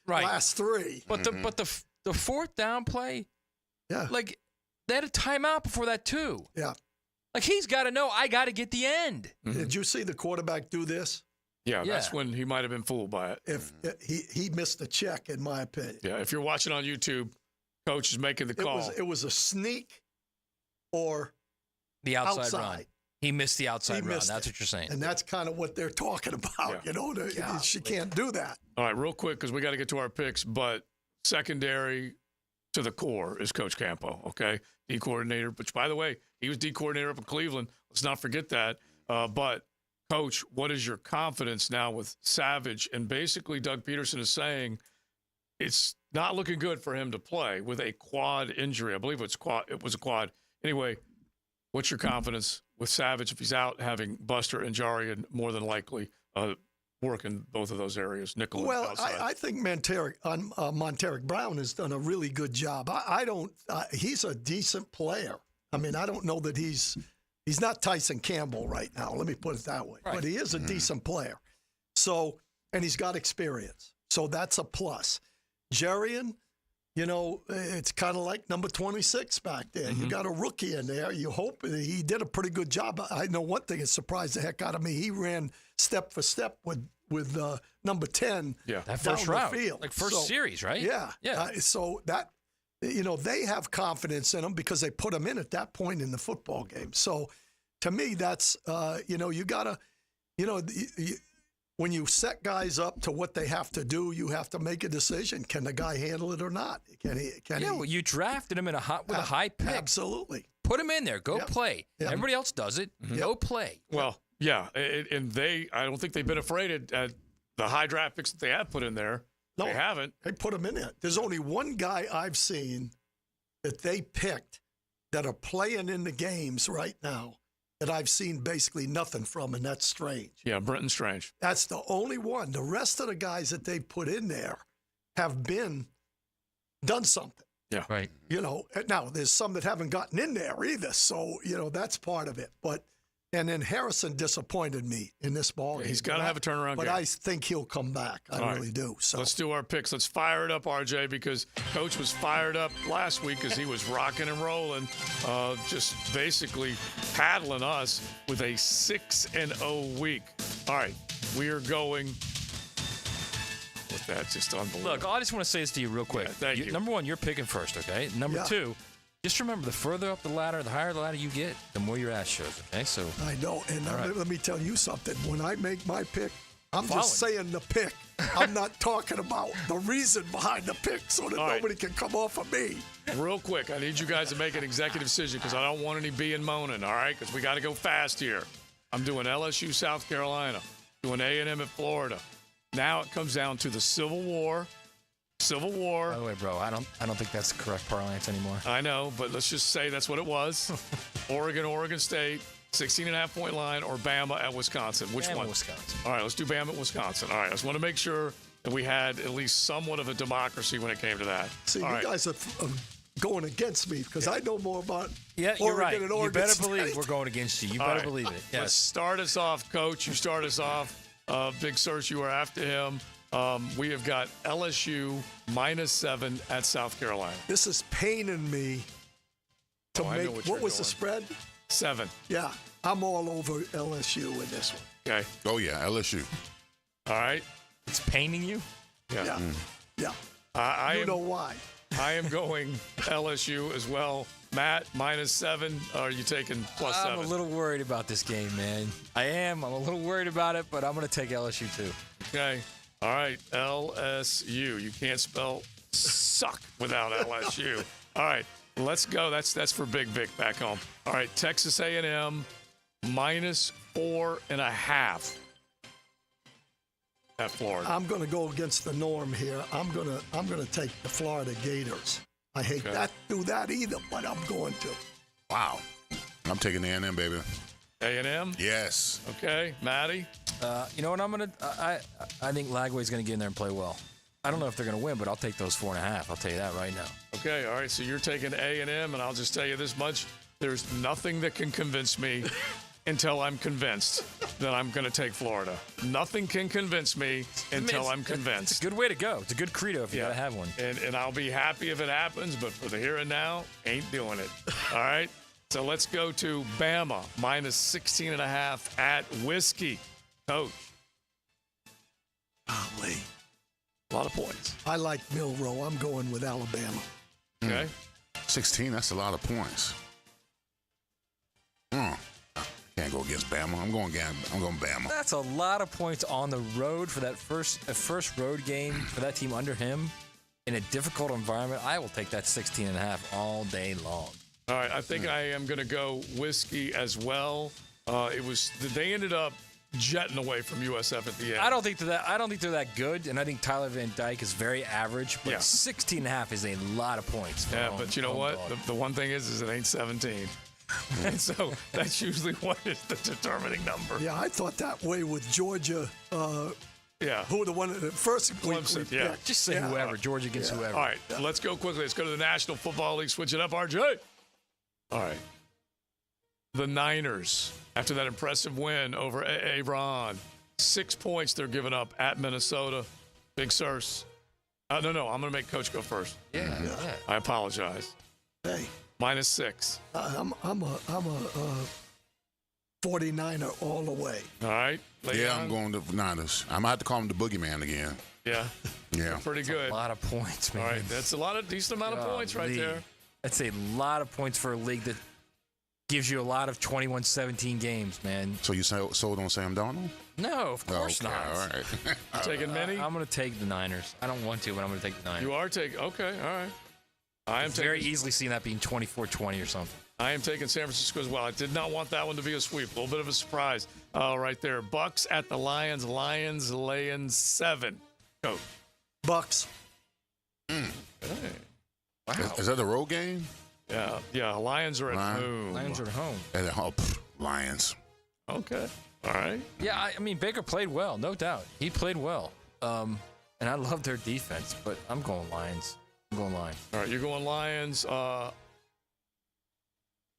last three. But the fourth down play, like they had a timeout before that too. Yeah, like he's got to know I got to get the end. Did you see the quarterback do this? Yeah, that's when he might have been fooled by it. If he missed the check, in my opinion. Yeah, if you're watching on YouTube, coach is making the call. It was a sneak or the outside run. He missed the outside run. That's what you're saying. And that's kind of what they're talking about. She can't do that. All right, real quick, because we got to get to our picks, but secondary to the core is Coach Campo, okay? D coordinator, which, by the way, he was D coordinator up in Cleveland. Let's not forget that. But Coach, what is your confidence now with Savage? And basically, Doug Pederson is saying it's not looking good for him to play with a quad injury. I believe it was a quad. Anyway, what's your confidence with Savage if he's out, having Buster and Jarian more than likely work in both of those areas, nickel and outside? I think Monteric Brown has done a really good job. He's a decent player. I mean, I don't know that he's not Tyson Campbell right now. Let me put it that way. Right. But he is a decent player. So, and he's got experience. So that's a plus. Jarian, it's kind of like number 26 back there. You got a rookie in there. You hope he did a pretty good job. I know one thing that surprised the heck out of me. He ran step for step with number 10 that first down route, the field. like first series, right? Yeah. So that, they have confidence in him because they put him in at that point in the football game. So to me, that's, you got to, when you set guys up to what they have to do, you have to make a decision. Can the guy handle it or not? Well, you drafted him with a high pick. Absolutely. Put him in there. Go play. Everybody else does it. Go play. Well, yeah. And I don't think they've been afraid at the high draft picks that they have put in there. No, they haven't. They put him in there. There's only one guy I've seen that they picked that are playing in the games right now that I've seen basically nothing from, and that's Strange. Yeah, Brenton Strange. That's the only one. The rest of the guys that they put in there have done something. Yeah. Right. Now there's some that haven't gotten in there either, so, that's part of it. And then Harrison disappointed me in this ball game. He's got to have a turnaround but game. I think he'll come back. I really do. So let's do our picks. Let's fire it up, RJ, because Coach was fired up last week because he was rocking and rolling, just basically paddling us with a 6-0 week. All right, we are going with that. Just unbelievable. Look, I just want to say this to you real quick. Yeah, thank you. Number one, you're picking first, okay? Number two, just remember, the further up the ladder, the higher the ladder you get, the more your ass shows, okay? So I know, and let me tell you something. When I make my pick, I'm following. just saying the pick. I'm not talking about the reason behind the pick so that nobody can come off of me. Real quick, I need you guys to make an executive decision because I don't want any B and moaning, all right? Because we got to go fast here. I'm doing LSU, South Carolina, doing A&M at Florida. Now it comes down to the Civil War. By the way, bro, I don't think that's the correct parlance anymore. I know, but let's just say that's what it was. Oregon State, 16.5-point line, or Bama at Wisconsin. Which Bama, one? Wisconsin. All right, let's do Bama at Wisconsin. All right, I just want to make sure that we had at least somewhat of a democracy when it came to that. See, you guys are going against me because I know more about you're Oregon right. and Oregon You better State. believe we're going against you. You All better right. believe it. Yes. Let's start us off, Coach. You start us off. Big Search, you are after him. We have got LSU -7 at South Carolina. This is paining me to make. What was the spread? 7. Yeah, I'm all over LSU in this one. Okay. Oh, yeah, LSU. All right. It's paining you? Yeah. I know why. I am going LSU as well. Matt, -7. Are you taking +7? I'm a little worried about this game, man. I am. I'm a little worried about it, but I'm going to take LSU too. Okay. All right. LSU. You can't spell suck without LSU. All right. Let's go. That's for Big Vic back home. All right. Texas A&M -4.5 at Florida. I'm going to go against the norm here. I'm going to take the Florida Gators. I hate that do that either, but I'm going to. Wow. I'm taking the A&M, baby. A&M? Yes. Okay. Maddie? You know what? I think Lagway's going to get in there and play well. I don't know if they're going to win, but I'll take those 4.5. I'll tell you that right now. Okay. All right. So you're taking A&M, and I'll just tell you this much. There's nothing that can convince me until I'm convinced that I'm going to take Florida. Nothing can convince me until I'm convinced. It's a good way to go. It's a good credo if you got to have one. And I'll be happy if it happens, but for the here and now, ain't doing it. All right? So let's go to Bama, -16.5 at Whiskey. Coach. Golly. A lot of points. I like Milroe. I'm going with Alabama. Okay. 16, that's a lot of points. Can't go against Bama. I'm going Bama. That's a lot of points on the road for that first road game for that team under him in a difficult environment. I will take that 16.5 all day long. All right, I think I am going to go Whiskey as well. They ended up jetting away from USF at the end. I don't think they're that good, and I think Tyler Van Dyke is very average. But 16.5 is a lot of points. But you know what? The one thing is it ain't 17. And so that's usually what is the determining number. Yeah, I thought that way with Georgia. Yeah. Who the one at the first Clemson, we picked. Just say whoever. Georgia against whoever. All right, let's go quickly. Let's go to the National Football League. Switch it up, RJ. All right. The Niners, after that impressive win over Aaron, 6 points they're giving up at Minnesota. Big Searcy. No, I'm going to make Coach go first. Yeah. I apologize. Hey. -6. I'm a 49er all the way. All right. Yeah, I'm going to Niners. I'm going to have to call him the boogeyman again. Yeah. Yeah. Pretty good. A lot of points, man. All right. That's a decent amount of points right there. That's a lot of points for a league that gives you a lot of 21-17 games, man. So you sold on Sam Darnold? No, of course not. All right. You taking many? I'm going to take the Niners. I don't want to, but I'm going to take the Niners. You are taking. Okay. All right. I am very easily seeing that being 24-20 or something. I am taking San Francisco as well. I did not want that one to be a sweep. A little bit of a surprise right there. Bucks at the Lions. Lions laying 7. Go. Bucks. Hey. Wow. Is that a road game? Yeah. Lions are at home. Lions are at home. At home. Lions. Okay. All right. Yeah, I mean, Baker played well, no doubt. He played well. And I love their defense, but I'm going Lions. All right, you're going Lions. I'm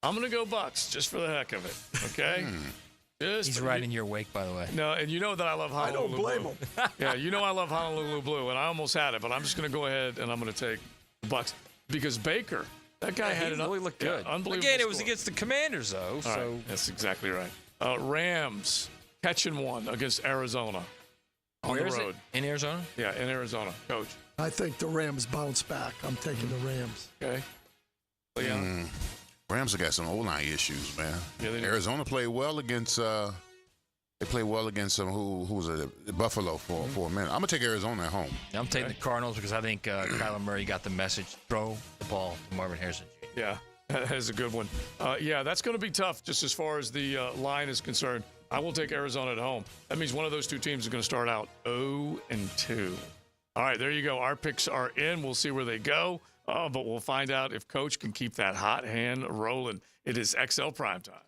going to go Bucks just for the heck of it, okay? He's right in your wake, by the way. No, and you know that I love Honolulu I don't blame Blue. him. Yeah, you know I love Honolulu Blue, and I almost had it, but I'm just going to go ahead and I'm going to take the Bucks because Baker, that guy had really looked good. Unbelievable. Again, it was against the Commanders, though. All right, that's exactly right. Rams catching one against Arizona on the road. In Arizona? Yeah, in Arizona. Coach. I think the Rams bounce back. I'm taking the Rams. Okay. Leon? Rams have got some O-line issues, man. Yeah, Arizona played well against they played well against who was it? Buffalo for a minute. I'm gonna take Arizona at home. Yeah, I'm taking the Cardinals because I think Kyler Murray got the message. Throw the ball to Marvin Harrison Jr. Yeah, that is a good one. Yeah, that's going to be tough just as far as the line is concerned. I will take Arizona at home. That means one of those two teams is going to start out 0-2. All right, there you go. Our picks are in. We'll see where they go, but we'll find out if Coach can keep that hot hand rolling. It is XL Primetime.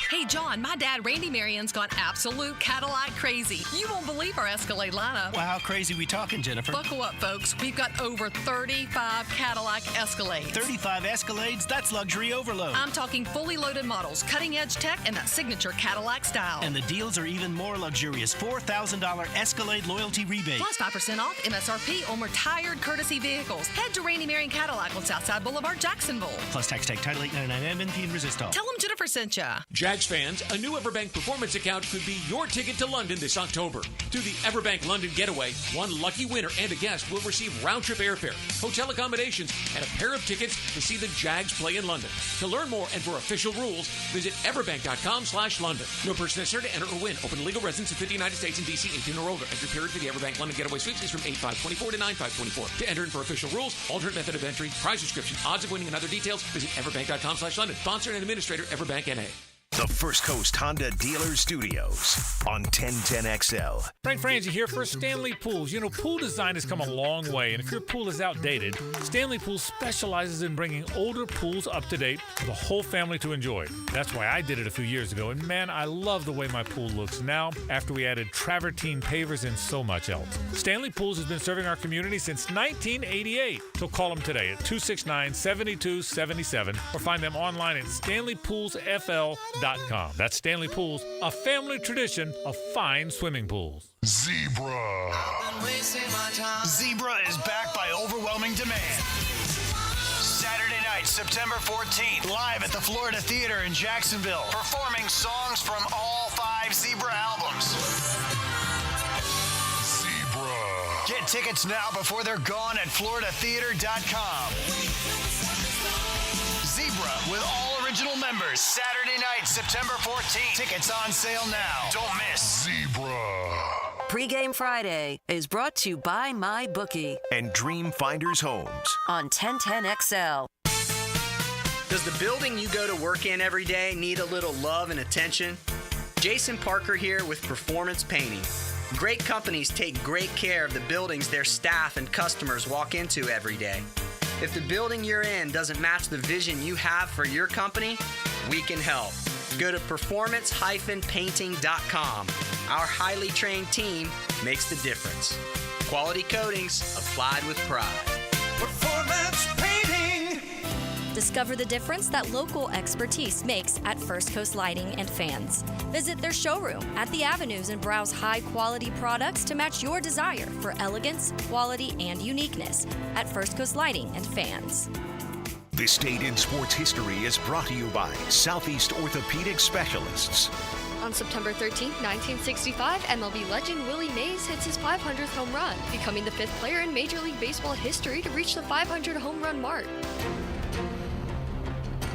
Hey, John, my dad, Randy Marion's gone absolute Cadillac crazy. You won't believe our Escalade lineup. Well, how crazy we talking, Jennifer? Buckle up, folks. We've got over 35 Cadillac Escalades. 35 Escalades? That's luxury overload. I'm talking fully loaded models, cutting-edge tech, and that signature Cadillac style. And the deals are even more luxurious. $4,000 Escalade loyalty rebate. Plus 5% off MSRP on retired courtesy vehicles. Head to Randy Marion Cadillac on Southside Boulevard, Jacksonville. Plus tax, tag, title, $899 MNP and Resistol. Tell them Jennifer sent ya. Jaguars Jags fans, a new Everbank Performance account could be your ticket to London this October. Through the Everbank London Getaway, one lucky winner and a guest will receive round-trip airfare, hotel accommodations, and a pair of tickets to see the Jags play in London. To learn more and for official rules, visit everbank.com/London. No person necessary to enter or win. Open to legal residents of 50 United States and D.C. 18 or older. Entry period for the Everbank London Getaway Suites is from 8/5/24 to 9/5/24. To enter in for official rules, alternate method of entry, prize description, odds of winning, and other details, visit everbank.com/London. Sponsor and administrator, Everbank N.A. The First Coast Honda Dealer Studios on 1010XL. Frank Frangie here for Stanley Pools. You know, pool design has come a long way, and if your pool is outdated, Stanley Pools specializes in bringing older pools up to date for the whole family to enjoy. That's why I did it a few years ago, and man, I love the way my pool looks now after we added travertine pavers and so much else. Stanley Pools has been serving our community since 1988, so call them today at 269-7277 or find them online at stanleypoolsfl.com. That's Stanley Pools, a family tradition of fine swimming pools. Zebra. Zebra is back by overwhelming demand. Saturday night, September 14th, live at the Florida Theater in Jacksonville, performing songs from all 5 Zebra albums. Zebra. Get tickets now before they're gone at floridatheater.com. Zebra with all original members. Saturday night, September 14th. Tickets on sale now. Don't miss. Zebra. Pre-Game Friday is brought to you by MyBookie and Dream Finders Homes on 1010XL. Does the building you go to work in every day need a little love and attention? Jason Parker here with Performance Painting. Great companies take great care of the buildings their staff and customers walk into every day. If the building you're in doesn't match the vision you have for your company, we can help. Go to performance-painting.com. Our highly trained team makes the difference. Quality coatings applied with pride. Performance Painting. Discover the difference that local expertise makes at First Coast Lighting and Fans. Visit their showroom at the Avenues and browse high-quality products to match your desire for elegance, quality, and uniqueness at First Coast Lighting and Fans. This Date in Sports History is brought to you by Southeast Orthopedic Specialists. On September 13, 1965, MLB legend Willie Mays hits his 500th home run, becoming the 5th player in Major League Baseball history to reach the 500 home run mark.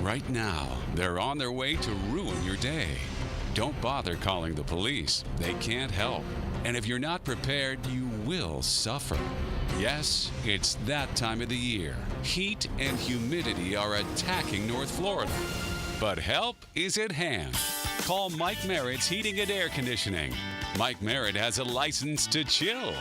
Right now, they're on their way to ruin your day. Don't bother calling the police. They can't help. And if you're not prepared, you will suffer. Yes, it's that time of the year. Heat and humidity are attacking North Florida. But help is at hand. Call Mike Merritt's Heating and Air Conditioning. Mike Merritt has a license to chill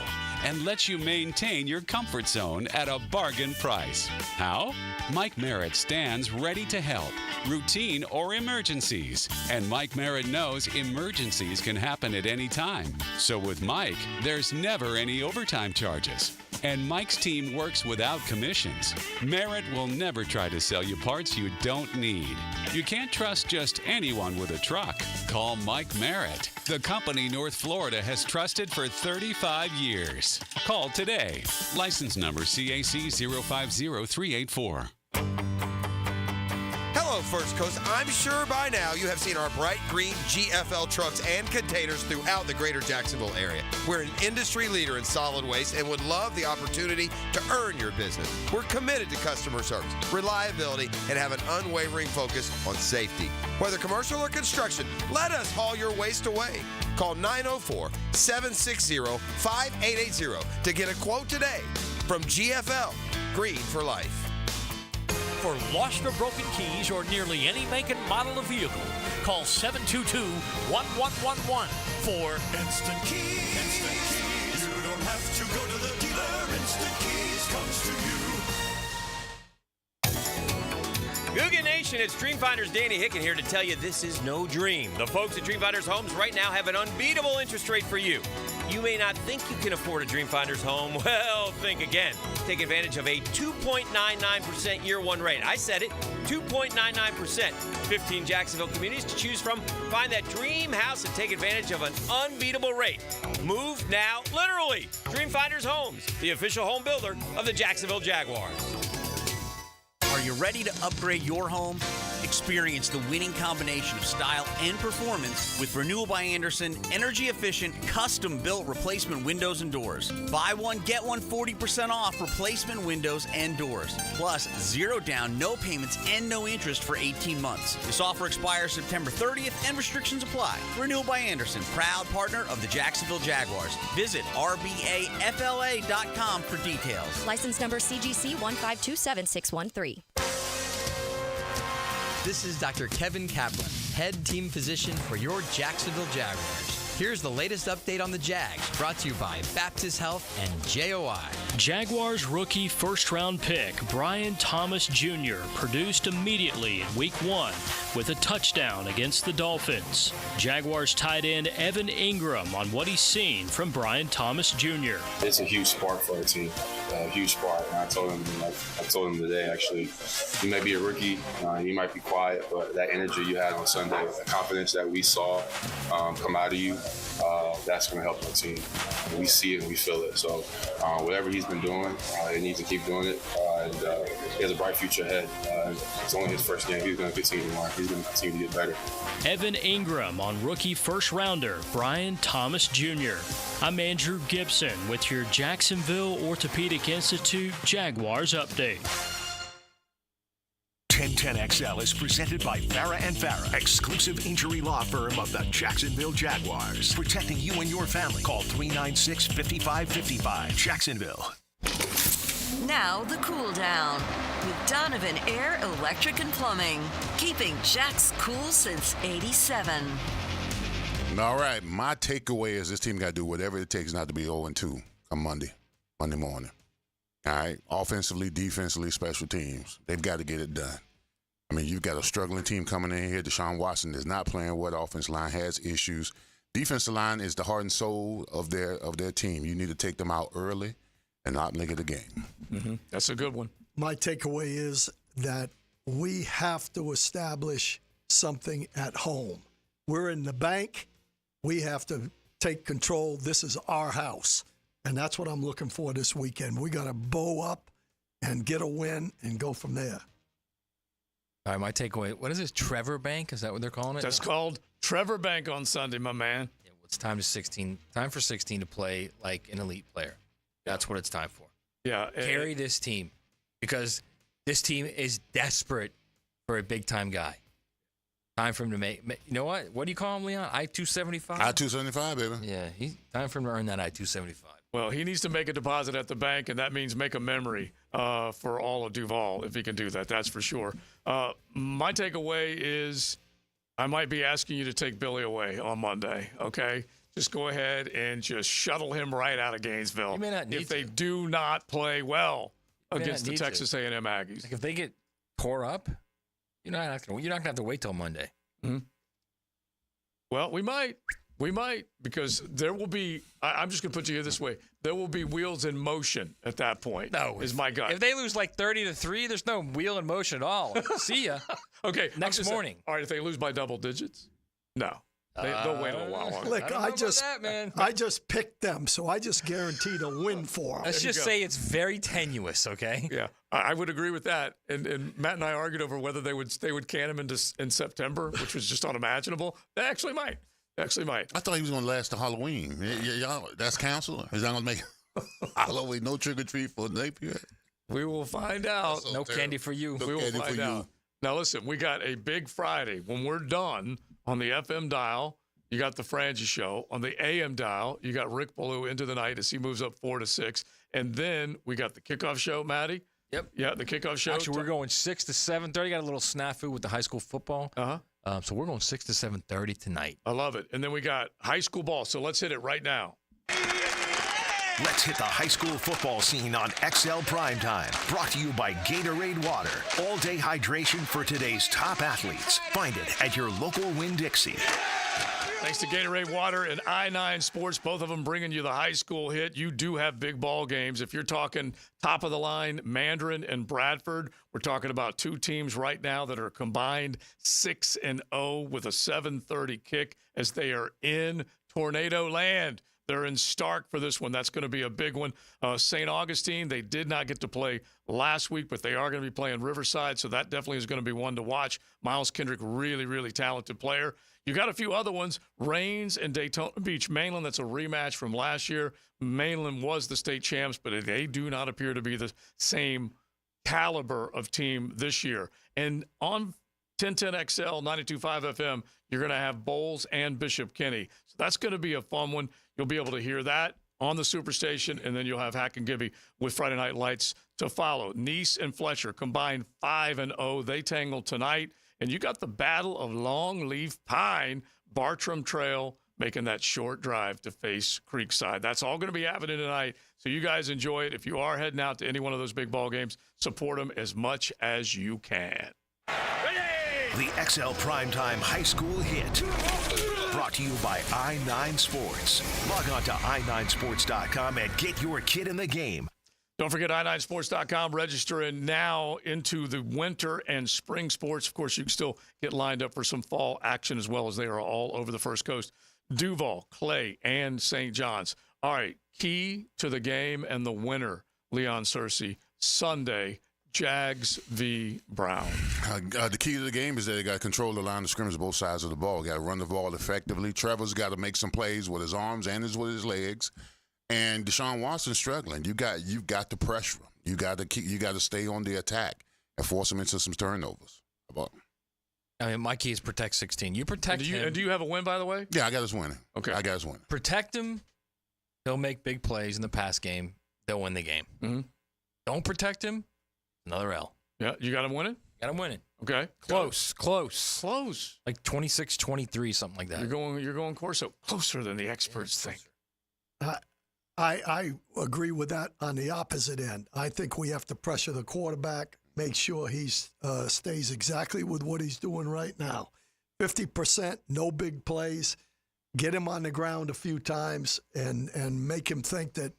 and lets you maintain your comfort zone at a bargain price. How? Mike Merritt stands ready to help, routine or emergencies. And Mike Merritt knows emergencies can happen at any time. So with Mike, there's never any overtime charges. And Mike's team works without commissions. Merritt will never try to sell you parts you don't need. You can't trust just anyone with a truck. Call Mike Merritt, the company North Florida has trusted for 35 years. Call today. License number CAC 050384. Hello, First Coast. I'm sure by now you have seen our bright green GFL trucks and containers throughout the greater Jacksonville area. We're an industry leader in solid waste and would love the opportunity to earn your business. We're committed to customer service, reliability, and have an unwavering focus on safety. Whether commercial or construction, let us haul your waste away. Call 904-760-5880 to get a quote today from GFL, Green for Life. For lost or broken keys or nearly any make and model of vehicle, call 722-1111 for Instant Keys. Instant Keys. You don't have to go to the dealer. Instant Keys comes to you. Googan Nation, it's Dreamfinders Danny Hicken here to tell you this is no dream. The folks at Dreamfinders Homes right now have an unbeatable interest rate for you. You may not think you can afford a Dreamfinders home. Well, think again. Take advantage of a 2.99% year one rate. I said it, 2.99%. 15 Jacksonville communities to choose from. Find that dream house and take advantage of an unbeatable rate. Move now, literally. Dreamfinders Homes, the official home builder of the Jacksonville Jaguars. Are you ready to upgrade your home? Experience the winning combination of style and performance with Renewal by Andersen energy-efficient, custom-built replacement windows and doors. Buy one, get one 40% off replacement windows and doors. Plus, 0 down, no payments, and no interest for 18 months. This offer expires September 30th and restrictions apply. Renewal by Andersen, proud partner of the Jacksonville Jaguars. Visit rbafla.com for details. License number CGC 1527613. This is Dr. Kevin Kaplan, head team physician for your Jacksonville Jaguars. Here's the latest update on the Jags, brought to you by Baptist Health and JOI. Jaguars rookie first-round pick Brian Thomas Jr. produced immediately in Week 1 with a touchdown against the Dolphins. Jaguars tight end Evan Ingram on what he's seen from Brian Thomas Jr. It's a huge spark for our team, a huge spark. And I told him today, actually, you may be a rookie, you might be quiet, but that energy you had on Sunday, the confidence that we saw come out of you, that's going to help our team. We see it and we feel it. So whatever he's been doing, he needs to keep doing it. And he has a bright future ahead. It's only his first game. He's going to continue to learn. He's going to continue to get better. Evan Ingram on rookie first-rounder Brian Thomas Jr. I'm Andrew Gibson with your Jacksonville Orthopedic Institute Jaguars update. 1010XL is presented by Farah & Farah, exclusive injury law firm of the Jacksonville Jaguars. Protecting you and your family. Call 396-5555. Jacksonville. Now the cool down with Donovan Air, Electric and Plumbing. Keeping Jack's cool since 87. All right, my takeaway is this team got to do whatever it takes not to be 0-2 on Monday morning. All right, offensively, defensively, special teams. They've got to get it done. I mean, you've got a struggling team coming in here. Deshaun Watson is not playing well. The offensive line has issues. Defensive line is the heart and soul of their team. You need to take them out early and not make it a game. Mm-hmm. That's a good one. My takeaway is that we have to establish something at home. We're in the bank. We have to take control. This is our house. And that's what I'm looking for this weekend. We got to bow up and get a win and go from there. All right, my takeaway. What is this, Trevor Bank? Is that what they're calling it? That's called Trevor Bank on Sunday, my man. Yeah, well, it's time for 16 to play like an elite player. That's what it's time for. Yeah. Carry this team because this team is desperate for a big-time guy. Time for him to make you know what? What do you call him, Leon? I-275? I-275, baby. Yeah, time for him to earn that I-275. Well, he needs to make a deposit at the bank, and that means make a memory for all of Duval if he can do that. That's for sure. My takeaway is I might be asking you to take Billy away on Monday, okay? Just go ahead and just shuttle him right out of Gainesville. You may not need if they do not play well against the Texas A&M Aggies. Like if they get tore up, you're not going to have to wait till Monday. Mm-hmm. Well, we might, because there will be. I'm just going to put you here this way: there will be wheels in motion at that point. No, is my gut. If they lose like 30-3, there's no wheel in motion at all. See ya. Okay, next morning. All right, if they lose by double digits, no, they'll wait a little while longer. Look, I just picked them, so I just guaranteed a win for them. Let's just say it's very tenuous, okay? Yeah, I would agree with that. And Matt and I argued over whether they would can him in September, which was just unimaginable. They actually might. I thought he was going to last to Halloween. Y'all, that's canceled? Is that going to make Halloween no trick or treat for Napier? We will find out. No candy for you. We will find out. Now listen, we got a big Friday. When we're done on the FM dial, you got the Frangie Show. On the AM dial, you got Rick Ballou into the night as he moves up 4 to 6. And then we got the kickoff show, Maddie. Yep. Yeah, the kickoff show. Actually, we're going 6 to 7:30. Got a little snafu with the high school football. Uh-huh. So we're going 6 to 7:30 tonight. I love it. And then we got high school ball. So let's hit it right now. Let's hit the high school football scene on XL Primetime. Brought to you by Gatorade Water. All-day hydration for today's top athletes. Find it at your local Winn-Dixie. Thanks to Gatorade Water and I-9 Sports, both of them bringing you the high school hit. You do have big ball games. If you're talking top of the line, Mandarin and Bradford, we're talking about two teams right now that are combined 6-0 with a 7:30 kick as they are in Tornado Land. They're in Stark for this one. That's going to be a big one. St. Augustine, they did not get to play last week, but they are going to be playing Riverside, so that definitely is going to be one to watch. Miles Kendrick, really, really talented player. You got a few other ones. Rains and Daytona Beach. Mainland, that's a rematch from last year. Mainland was the state champs, but they do not appear to be the same caliber of team this year. And on 1010 XL, 92.5 FM, you're going to have Bowles and Bishop Kenny. So that's going to be a fun one. You'll be able to hear that on the Superstation, and then you'll have Hack and Gibby with Friday Night Lights to follow. Nice and Fletcher combined 5-0. They tangle tonight. And you got the Battle of Longleaf Pine, Bartram Trail, making that short drive to face Creekside. That's all going to be happening tonight. So you guys enjoy it. If you are heading out to any one of those big ball games, support them as much as you can. The XL Primetime High School Hit. Brought to you by I9 Sports. Log on to i9sports.com and get your kid in the game. Don't forget i9sports.com. Registering now into the winter and spring sports. Of course, you can still get lined up for some fall action as well, as they are all over the First Coast. Duval, Clay, and St. John's. All right, key to the game and the winner, Leon Searcy, Sunday, Jags v. Brown. The key to the game is that they got to control the line of scrimmage, both sides of the ball. Got to run the ball effectively. Trevor's got to make some plays with his arms and with his legs. And Deshaun Watson's struggling. You've got to pressure him. You got to stay on the attack and force him into some turnovers. I mean, my key is protect 16. You protect him. And do you have a win, by the way? Yeah, I got us winning. Okay. I got us winning. Protect him. He'll make big plays in the pass game. They'll win the game. Mm-hmm. Don't protect him. Another L. Yeah, you got him winning? Got him winning. Okay. Close. Like 26-23, something like that. You're going Corso. Closer than the experts think. I agree with that on the opposite end. I think we have to pressure the quarterback, make sure he stays exactly with what he's doing right now. 50%, no big plays. Get him on the ground a few times and make him think that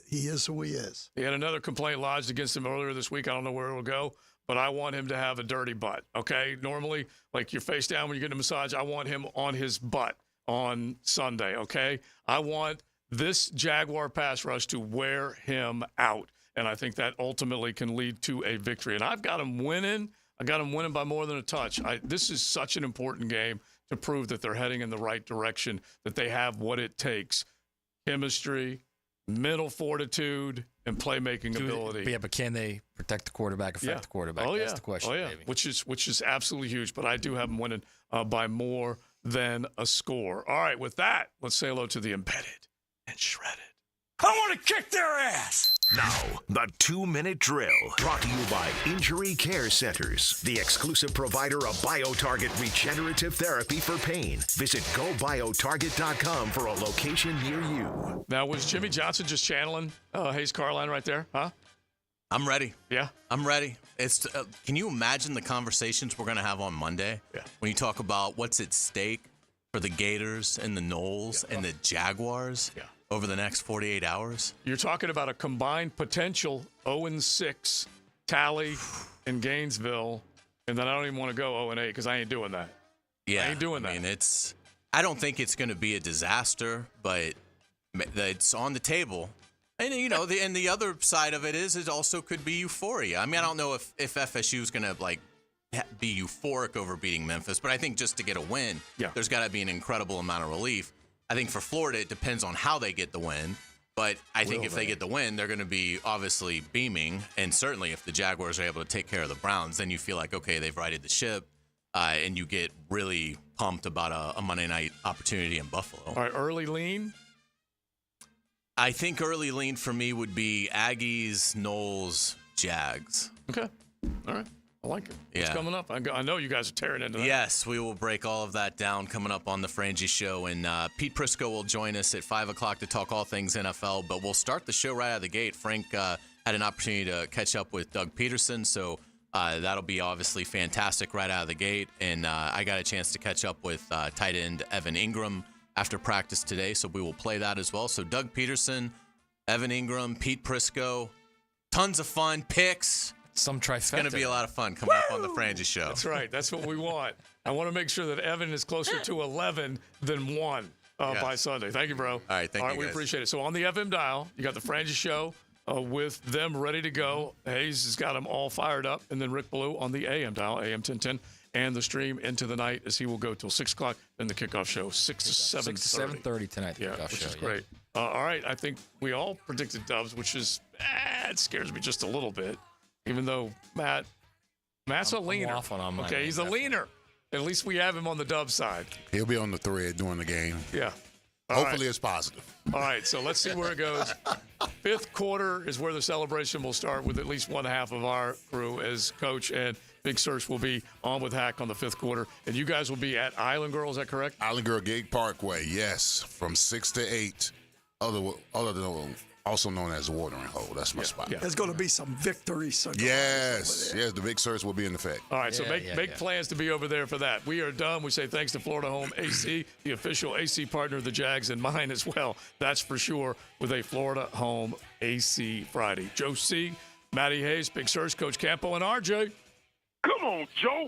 he is who he is. He had another complaint lodged against him earlier this week. I don't know where it'll go, but I want him to have a dirty butt, okay? Normally, like you're face down when you get a massage, I want him on his butt on Sunday, okay? I want this Jaguar pass rush to wear him out, and I think that ultimately can lead to a victory. And I've got him winning. I got him winning by more than a touch. This is such an important game to prove that they're heading in the right direction, that they have what it takes: chemistry, mental fortitude, and playmaking ability. Yeah, but can they protect the quarterback, affect the quarterback? Oh, That's the question. Oh, yeah. Maybe. Which is absolutely huge. But I do have them winning by more than a score. All right, with that, let's say hello to the embedded and shredded. I want to kick their ass! Now, the 2-minute drill, brought to you by Injury Care Centers, the exclusive provider of BioTarget regenerative therapy for pain. Visit GoBioTarget.com for a location near you. Now, was Jimmy Johnson just channeling Hayes Carline right there? Huh? I'm ready. Yeah? I'm ready. Can you imagine the conversations we're going to have on Monday? Yeah. When you talk about what's at stake for the Gators and the Knowles and the Jaguars? Yeah. Over the next 48 hours? You're talking about a combined potential 0-6 tally in Gainesville, and then I don't even want to go 0-8 because I ain't doing that. Yeah, I ain't doing that. I mean, I don't think it's going to be a disaster, but it's on the table. And, you know, the other side of it is it also could be euphoria. I mean, I don't know if FSU is going to, like, be euphoric over beating Memphis, but I think just to get a win, there's got to be an incredible amount of relief. I think for Florida, it depends on how they get the win. But I think if they get the win, they're going to be obviously beaming. And certainly if the Jaguars are able to take care of the Browns, then you feel like, okay, they've righted the ship. And you get really pumped about a Monday night opportunity in Buffalo. All right, early lean? I think early lean for me would be Aggies, Knowles, Jags. Okay. All right. I like it. What's Yeah. coming up? I know you guys are tearing into that. Yes, we will break all of that down coming up on the Frangie Show. And Pete Prisco will join us at 5 o'clock to talk all things NFL. But we'll start the show right out of the gate. Frank had an opportunity to catch up with Doug Pederson, so that'll be obviously fantastic right out of the gate. And I got a chance to catch up with tight end Evan Ingram after practice today, so we will play that as well. So Doug Pederson, Evan Ingram, Pete Prisco, tons of fun, picks. Some trifecta. It's going to be a lot of fun coming up on the Frangie Show. That's right. That's what we want. I want to make sure that Evan is closer to 11 than 1. by Sunday. Thank you, bro. All right, thank you, We guys. appreciate it. So on the FM dial, you got the Frangie Show with them ready to go. Hayes has got them all fired up. And then Rick Ballou on the AM dial, AM 1010, and the stream into the night as he will go till 6 o'clock. Then the kickoff show, 6 to 7:30. 6 to 7:30 tonight. The kickoff which show, is great. All right, I think we all predicted Dubs, which is, it scares me just a little bit, even though Matt's a leaner. I'm off on mine, okay, he's a leaner. At least we have him on the Dub side. He'll be on the thread during the game. Yeah. Hopefully it's positive. All right, so let's see where it goes. Fifth quarter is where the celebration will start with at least one half of our crew as coach, and Big Search will be on with Hack on the fifth quarter. And you guys will be at Island Girl, is that correct? Island Girl Gate Parkway, yes, from 6 to 8. Other than also known as the watering hole. That's my spot. There's going to be some victory cigars. Yes, the Big Search will be in effect. All right, so make plans to be over there for that. We are done. We say thanks to Florida Home AC, the official AC partner of the Jags, and mine as well. That's for sure, with a Florida Home AC Friday. Joe C., Matty Hayes, Big Search, Coach Campo, and RJ. Come on, Joe.